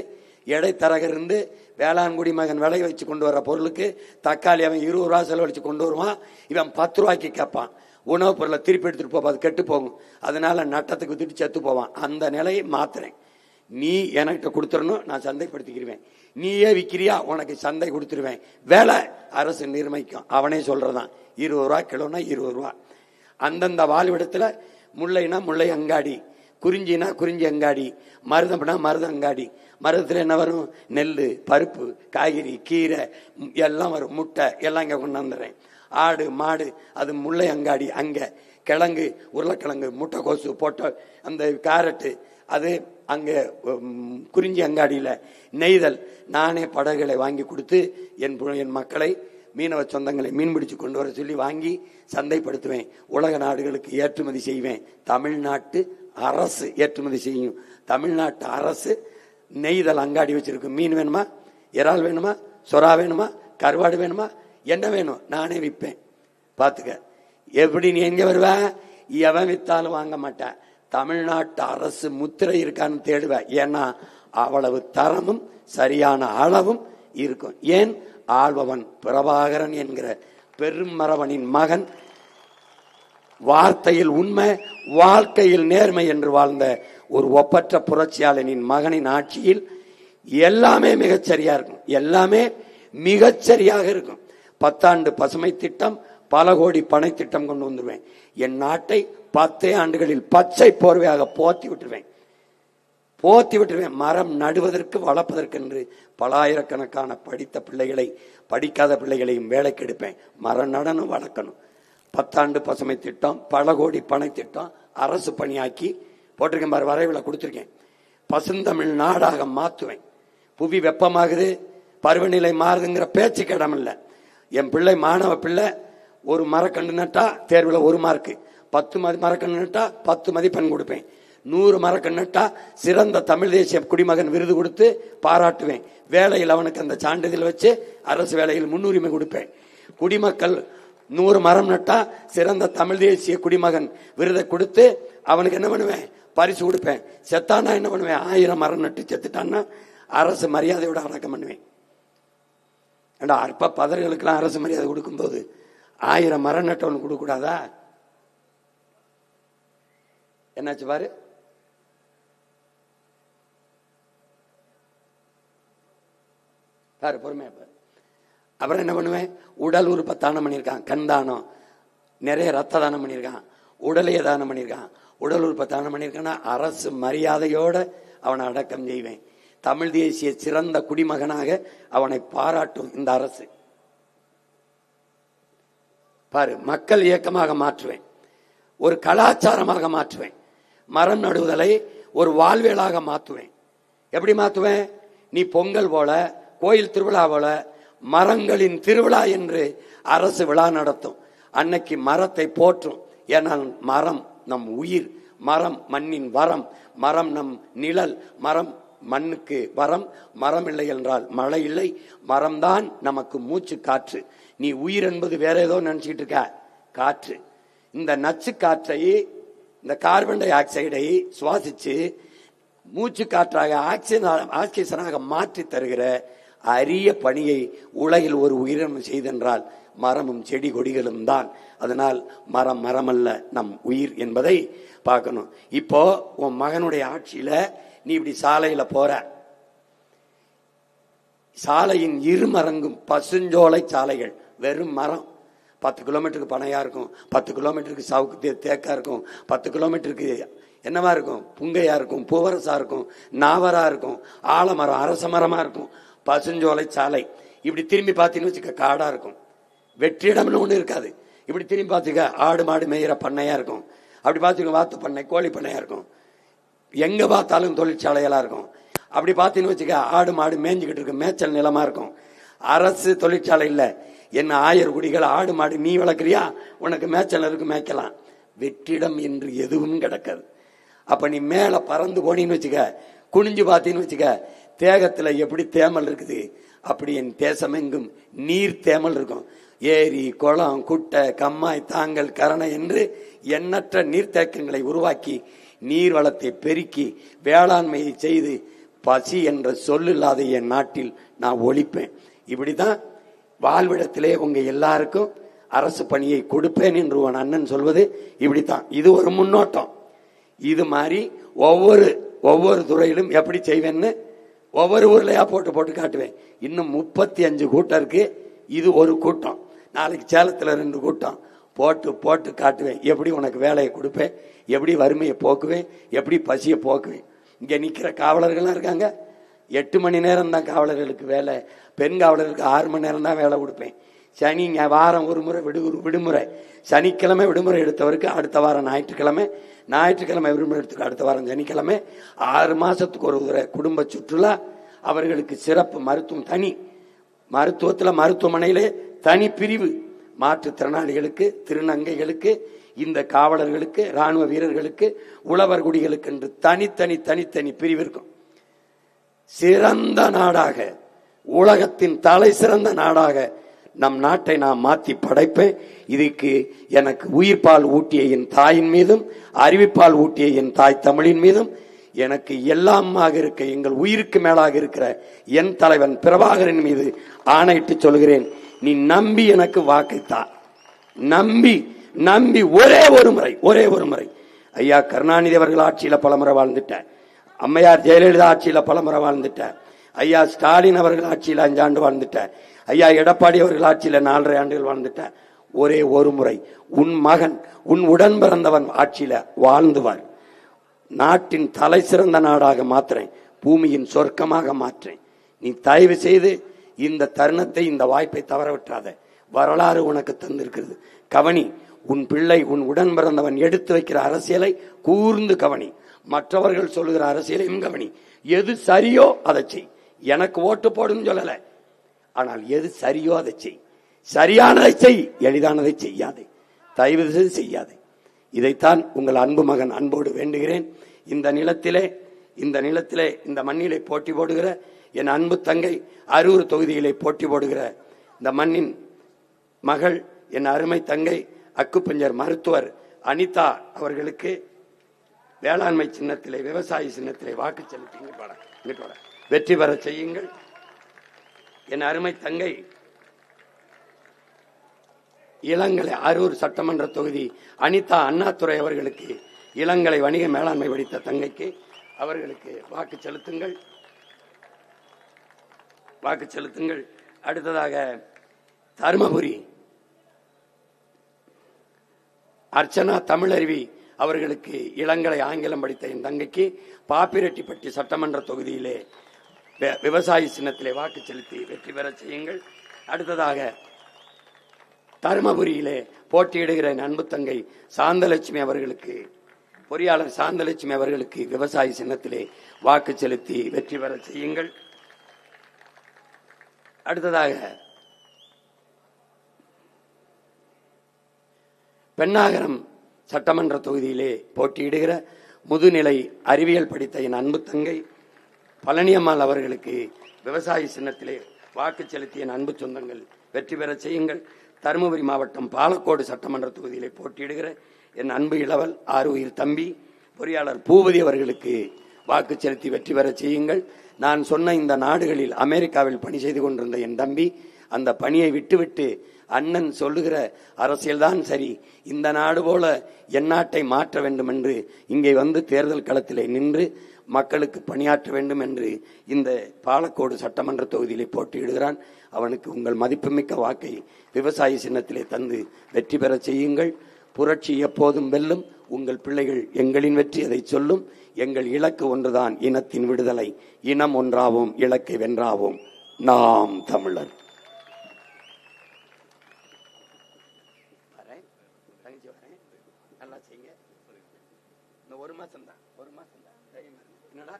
இடைத்தரகர் இருந்து வேளாண் குடிமகன் விளைய வச்சு கொண்டு வர பொருளுக்கு தக்காளி அவன் 20 ரூபா செலவழிச்சு கொண்டு வருவான், இவன் 10 ரூபாய்க்கு கேட்பான். உணவுப் பொருளை திருப்பி எடுத்துட்டு போப்பா, அது கெட்டு போகும், அதனால நட்டத்துக்கு திட்டு செத்து போவான். அந்த நிலையை மாத்துறேன். நீ என்கிட்ட கொடுத்துடணும், நான் சந்தைப்படுத்திக்கிருவேன். நீயே விக்கிறியா, உனக்கு சந்தை கொடுத்துருவேன். வேலை அரசு நிர்ணயிக்கும். அவனே சொல்றதான் 20 ரூபா கிலோனா 20 ரூபா. அந்தந்த வாழ்விடத்துல முல்லைனா முல்லை அங்காடி, குறிஞ்சினா குறிஞ்சி அங்காடி, மருதம்னா மருத அங்காடி. மருதத்துல என்ன வரும், நெல் பருப்பு காய்கறி கீரை எல்லாம் வரும், முட்டை எல்லாம் இங்க கொண்டு வந்துடுறேன். ஆடு மாடு அது முல்லை அங்காடி, அங்க கிழங்கு உருளைக்கிழங்கு முட்டைக்கோசு போட்ட அந்த கேரட்டு அது அங்க குறிஞ்சி அங்காடியில. நெய்தல் நானே படகுகளை வாங்கி கொடுத்து என் மக்களை மீனவ சொந்தங்களை மீன் பிடிச்சு கொண்டு வர சொல்லி வாங்கி சந்தைப்படுத்துவேன். உலக நாடுகளுக்கு ஏற்றுமதி செய்வேன். தமிழ்நாட்டு அரசு ஏற்றுமதி செய்யும். தமிழ்நாட்டு அரசு நெய்தல் அங்காடி வச்சிருக்கும். மீன் வேணுமா, இறால் வேணுமா, சொரா வேணுமா, கருவாடு வேணுமா, என்ன வேணும் நானே விற்பேன். பாத்துக்க எப்படி நீ எங்க வருவ, எவன் வித்தாலும் வாங்க மாட்டேன். தமிழ்நாட்டு அரசு முத்திரை இருக்கான்னு தேடுவேன். ஏன்னா அவ்வளவு தரமும் சரியான அளவும் இருக்கும். ஏன், ஆள்பவன் பிரபாகரன் என்கிற பெரும் மரவனின் மகன், வார்த்தையில் உண்மை வாழ்க்கையில் நேர்மை என்று வாழ்ந்த ஒரு ஒப்பற்ற புரட்சியாளனின் மகனின் ஆட்சியில் எல்லாமே மிகச்சரியா இருக்கும். எல்லாமே மிகச்சரியாக இருக்கும். 10 ஆண்டு பசுமை திட்டம், பல கோடி பனை திட்டம் கொண்டு வந்துருவேன். என் நாட்டை 10 ஆண்டுகளில் பச்சை போர்வையாக போத்தி விட்டுருவேன். மரம் நடுவதற்கு வளர்ப்பதற்கு என்று பலாயிரக்கணக்கான படித்த பிள்ளைகளை படிக்காத பிள்ளைகளையும் வேலைக்கு எடுப்பேன். மரம் நடனும் வளர்க்கணும். 10 ஆண்டு பசுமை திட்டம், பல கோடி பனை திட்டம் அரசு பணியாக்கி போட்டிருக்கேன் பாரு, வரைவில் கொடுத்திருக்கேன். பசுந்தமிழ் நாடாக மாத்துவேன். புவி வெப்பமாகுது, பருவநிலை மாறுதுங்கிற பேச்சுக்கு இடம் இல்லை. என் பிள்ளை மாணவ பிள்ளை ஒரு மரக்கன்று நட்டா தேர்வுல 1 மார்க்கு, 10 மரக்கன்று நட்டா 10 மதிப்பெண் கொடுப்பேன். 100 மரக்கன்று நட்டா சிறந்த தமிழ் தேசிய குடிமகன் விருது கொடுத்து பாராட்டுவேன். வேலையில் அவனுக்கு அந்த சான்றிதழ் வச்சு அரசு வேலையில் முன்னுரிமை கொடுப்பேன். குடிமக்கள் 100 மரம் நட்டா சிறந்த தமிழ் தேசிய குடிமகன் விருதை கொடுத்து அவனுக்கு என்ன பண்ணுவேன், பரிசு கொடுப்பேன். செத்தானா என்ன பண்ணுவேன், 1000 மரம் நட்டு செத்துட்டான்னா அரசு மரியாதையோட அடக்கம் பண்ணுவேன். அற்ப பதர்களுக்கெல்லாம் அரசு மரியாதை கொடுக்கும் போது 1000 மரம் நட்டவனுக்கு கொடுக்க கூடாதா? என்னாச்சு பாரு. பாரு பொறுமையா பாரு. அப்புறம் என்ன பண்ணுவேன், உடல் உறுப்பை தானம் பண்ணியிருக்கான், கண் தானம், நிறைய ரத்த தானம் பண்ணியிருக்கான், உடலையே தானம் பண்ணியிருக்கான், உடல் உறுப்பை தானம் பண்ணியிருக்கான்னா அரசு மரியாதையோட அவனை அடக்கம் செய்வேன். தமிழ் தேசிய சிறந்த குடிமகனாக அவனை பாராட்டும் இந்த அரசு. பாரு, மக்கள் இயக்கமாக மாற்றுவேன், ஒரு கலாச்சாரமாக மாற்றுவேன். மரம் நடுவதலை ஒரு வாழ்வியலாக மாற்றுவேன். எப்படி மாற்றுவேன், நீ பொங்கல் போல கோயில் திருவிழா போல மரங்களின் திருவிழா என்று அரசு விழா நடத்தும். அன்னைக்கு மரத்தை போற்றும். ஏனால் மரம் நம் உயிர், மரம் மண்ணின் வரம், மரம் நம் நிழல், மரம் மண்ணுக்கு வரம். மரம் இல்லை என்றால் மழை இல்லை. மரம்தான் நமக்கு மூச்சு காற்று. நீ உயிர் என்பது வேற ஏதோ நினைச்சிட்டு இருக்க, காற்று. இந்த நச்சு காற்றை, இந்த கார்பன் டை ஆக்சைடை சுவாசிச்சு மூச்சு காற்றாக ஆக்சிஜனாக மாற்றி தருகிற அரிய பணியை உலகில் ஒரு உயிரினம் செய்தென்றால் மரமும் செடி கொடிகளும் தான். அதனால் மரம் மரமல்ல, நம் உயிர் என்பதை பார்க்கணும். இப்போ உன் மகனுடைய ஆட்சியில நீ இப்படி சாலையில போற, சாலையின் இருமரங்கும் பசுஞ்சோலை சாலைகள், வெறும் மரம், 10 கிலோமீட்டருக்கு பனையா இருக்கும், 10 கிலோமீட்டருக்கு சவுக்கு தேக்கா இருக்கும், 10 கிலோமீட்டருக்கு என்னவா இருக்கும், புங்கையா இருக்கும், பூவரசா இருக்கும், நாவரா இருக்கும், ஆலமரம் அரச மரமா இருக்கும், பசுஞ்சோலை சாலை. இப்படி திரும்பி பார்த்தீங்கன்னு வச்சுக்க காடா இருக்கும், வெற்றிடம்னு ஒண்ணு இருக்காது. இப்படி திரும்பி பார்த்துக்க ஆடு மாடு மேயிற பண்ணையா இருக்கும், அப்படி பார்த்துக்க வாத்து பண்ணை கோழி பண்ணையா இருக்கும், எங்க பார்த்தாலும் தொழிற்சாலையெல்லாம் இருக்கும். அப்படி பார்த்தீங்கன்னு வச்சுக்க ஆடு மாடு மேய்ஞ்சுக்கிட்டு இருக்கு மேய்ச்சல் நிலமா இருக்கும். அரசு தொழிற்சாலை இல்ல, என்ன 1000 குடிகள் ஆடு மாடு நீ வளர்க்குறியா, உனக்கு மேய்ச்சல் இருக்கு மேய்க்கலாம். வெற்றிடம் என்று எதுவும் கிடக்காது. அப்ப நீ மேல பறந்து போனீன்னு வச்சுக்க, குனிஞ்சு பார்த்தீங்கன்னு வச்சுக்க, தேகத்துல எப்படி தேமல் இருக்குது அப்படி என் தேசம் எங்கும் நீர் தேமல் இருக்கும். ஏரி குளம் குட்டை கம்மாய் தாங்கல் கரணை என்று எண்ணற்ற நீர்த்தேக்கங்களை உருவாக்கி நீர் வளத்தை பெருக்கி வேளாண்மையை செய்து பசி என்ற சொல் இல்லாத என் நாட்டில் நான் ஒழிப்பேன். இப்படிதான் வாழ்விடத்திலே உங்க எல்லாருக்கும் அரசு பணியை கொடுப்பேன் என்று உன் அண்ணன் சொல்வது இப்படித்தான். இது ஒரு முன்னோட்டம். இது மாதிரி ஒவ்வொரு துறையிலும் எப்படி செய்வேன்னு ஒவ்வொரு ஊர்லயா போட்டு காட்டுவேன். இன்னும் 35 கூட்டம் இருக்கு. இது ஒரு கூட்டம். நாளைக்கு சேலத்துல 2 கூட்டம் போட்டு காட்டுவேன். எப்படி உனக்கு வேலையை கொடுப்பேன், எப்படி வறுமையை போக்குவேன், எப்படி பசியை போக்குவேன். இங்க நிக்கிற காவலர்கள்லாம் இருக்காங்க, 8 மணி நேரம் தான் காவலர்களுக்கு வேலை. பெண் காவலர்களுக்கு 6 மணி நேரம் தான் வேலை கொடுப்பேன். சனி வாரம் ஒரு முறை விடுமுறை, சனிக்கிழமை விடுமுறை எடுத்தவருக்கு அடுத்த வாரம் ஞாயிற்றுக்கிழமை விடுமுறை எடுத்துக்க அடுத்த வாரம் சனிக்கிழமை. 6 மாசத்துக்கு ஒரு முறை குடும்ப சுற்றுலா. அவர்களுக்கு சிறப்பு மருத்துவம், தனி மருத்துவத்தில் மருத்துவமனையிலே தனி பிரிவு. மாற்றுத்திறனாளிகளுக்கு, திருநங்கைகளுக்கு, இந்த காவலர்களுக்கு, ராணுவ வீரர்களுக்கு, உழவர் குடிகளுக்கு என்று தனித்தனி பிரிவு இருக்கும். சிறந்த நாடாக, உலகத்தின் தலை சிறந்த நாடாக நம் நாட்டை நான் மாற்றி படைப்பேன். இதுக்கு எனக்கு உயிர்ப்பால் ஊட்டிய என் தாயின் மீதும் அறிவிப்பால் ஊட்டிய என் தாய் தமிழின் மீதும் எனக்கு எல்லாமாக இருக்க எங்கள் உயிருக்கு மேலாக இருக்கிற என் தலைவன் பிரபாகரன் மீது ஆணையிட்டு சொல்கிறேன். நீ நம்பி எனக்கு வாக்கைத்தா. நம்பி ஒரே ஒரு முறை ஐயா கருணாநிதி அவர்கள் ஆட்சியில பலமுறை வாழ்ந்துட்டேன், அம்மையார் ஜெயலலிதா ஆட்சியில பலமுறை வாழ்ந்துட்டேன், ஐயா ஸ்டாலின் அவர்கள் ஆட்சியில 5 ஆண்டு வாழ்ந்துட்டேன், ஐயா எடப்பாடி அவர்கள் ஆட்சியில 4.5 ஆண்டுகள் வாழ்ந்துட்டேன். ஒரே ஒரு முறை உன் மகன், உன் உடன் பிறந்தவன் ஆட்சியில வாழ்ந்துவார். நாட்டின் தலை சிறந்த நாடாக மாற்றுறேன், பூமியின் சொர்க்கமாக மாற்றேன். நீ தயவு செய்து இந்த தருணத்தை, இந்த வாய்ப்பை தவற விட்டாத. வரலாறு உனக்கு தந்திருக்கிறது, கவனி. உன் பிள்ளை, உன் உடன் பிறந்தவன் எடுத்து வைக்கிற அரசியலை கூர்ந்து கவனி. மற்றவர்கள் சொல்லுகிற அரசியலையும் கவனி. எது சரியோ அதை செய். எனக்கு ஓட்டு போடுன்னு சொல்லல, ஆனால் எது சரியோ அதை செய். சரியானதை செய், எளிதானதை செய்யாதே, தயவு செய்து செய்யாதே. இதைத்தான் உங்கள் அன்பு மகன் அன்போடு வேண்டுகிறேன். இந்த நிலத்திலே இந்த மண்ணிலே போட்டி போடுகிற என் அன்பு தங்கை, அரூர் தொகுதியிலே போட்டி போடுகிற இந்த மண்ணின் மகள், என் அருமை தங்கை அக்குப்பஞ்சர் மருத்துவர் அனிதா அவர்களுக்கு வேளாண்மை சின்னத்திலே, விவசாய சின்னத்திலே வாக்கு செலுத்தி வெற்றி பெற செய்யுங்கள். என் அருமை தங்கை இளங்கலை, அரூர் சட்டமன்ற தொகுதி அனிதா அண்ணாதுரை அவர்களுக்கு, இளங்கலை வணிக மேலாண்மை படித்த தங்கைக்கு அவர்களுக்கு வாக்கு செலுத்துங்கள். அடுத்ததாக தருமபுரி அர்ச்சனா தமிழருவி அவர்களுக்கு இளங்கலை ஆங்கிலம் படித்த என் தங்கைக்கு பாப்பிரெட்டிப்பட்டி சட்டமன்ற தொகுதியிலே விவசாய சின்னத்திலே வாக்கு செலுத்தி வெற்றி பெற செய்யுங்கள். அடுத்ததாக தருமபுரியிலே போட்டியிடுகிற அன்பு தங்கை சாந்தலட்சுமி அவர்களுக்கு, பொறியாளர் சாந்தலட்சுமி அவர்களுக்கு விவசாய சின்னத்திலே வாக்கு செலுத்தி வெற்றி பெற செய்யுங்கள். அடுத்ததாக பெண்ணாகரம் சட்டமன்ற தொகுதியிலே போட்டியிடுகிற முதுநிலை அறிவியல் படித்த என் அன்பு தங்கை பழனியம்மாள் அவர்களுக்கு விவசாய சின்னத்திலே வாக்கு செலுத்திய என் அன்பு சொந்தங்கள் வெற்றி பெற செய்யுங்கள். தருமபுரி மாவட்டம் பாலக்கோடு சட்டமன்ற தொகுதியிலே போட்டியிடுகிற என் அன்பு இளவல் ஆறுயிர் தம்பி பொறியாளர் பூபதி அவர்களுக்கு வாக்கு செலுத்தி வெற்றி பெற செய்யுங்கள். நான் சொன்ன இந்த நாடுகளில் அமெரிக்காவில் பணி செய்து கொண்டிருந்த என் தம்பி அந்த பணியை விட்டுவிட்டு அண்ணன் சொல்லுகிற அரசியல்தான் சரி, இந்த நாடு போல என் நாட்டை மாற்ற வேண்டும் என்று இங்கே வந்து தேர்தல் களத்திலே நின்று மக்களுக்கு பணியாற்ற வேண்டும் என்று இந்த பாலக்கோடு சட்டமன்ற தொகுதியிலே போட்டியிடுகிறான். அவனுக்கு உங்கள் மதிப்புமிக்க வாக்கை விவசாயி சின்னத்திலே தந்து வெற்றி பெற செய்யுங்கள். புரட்சி எப்போதும் வெல்லும். உங்கள் பிள்ளைகள் எங்களின் வெற்றி அதை சொல்லும். எங்கள் இலக்கு ஒன்றுதான், இனத்தின் விடுதலை. இனம் ஒன்றாவோம், இலக்கை வென்றாவோம். நாம் தமிழர். நல்லா செய்யுங்க. ஒரு மாசம் தான் என்னடா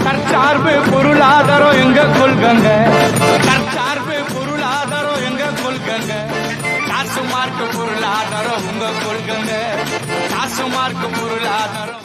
தற்சார்பு பொருளாதாரம் எங்க கொள்கங்க, தற்சார்பு பொருளாதாரம் எங்க கொள்கங்க, காசு மார்க்க பொருளாதாரம் உங்க கொள்கங்க, காசு மார்க்க பொருளாதாரம்.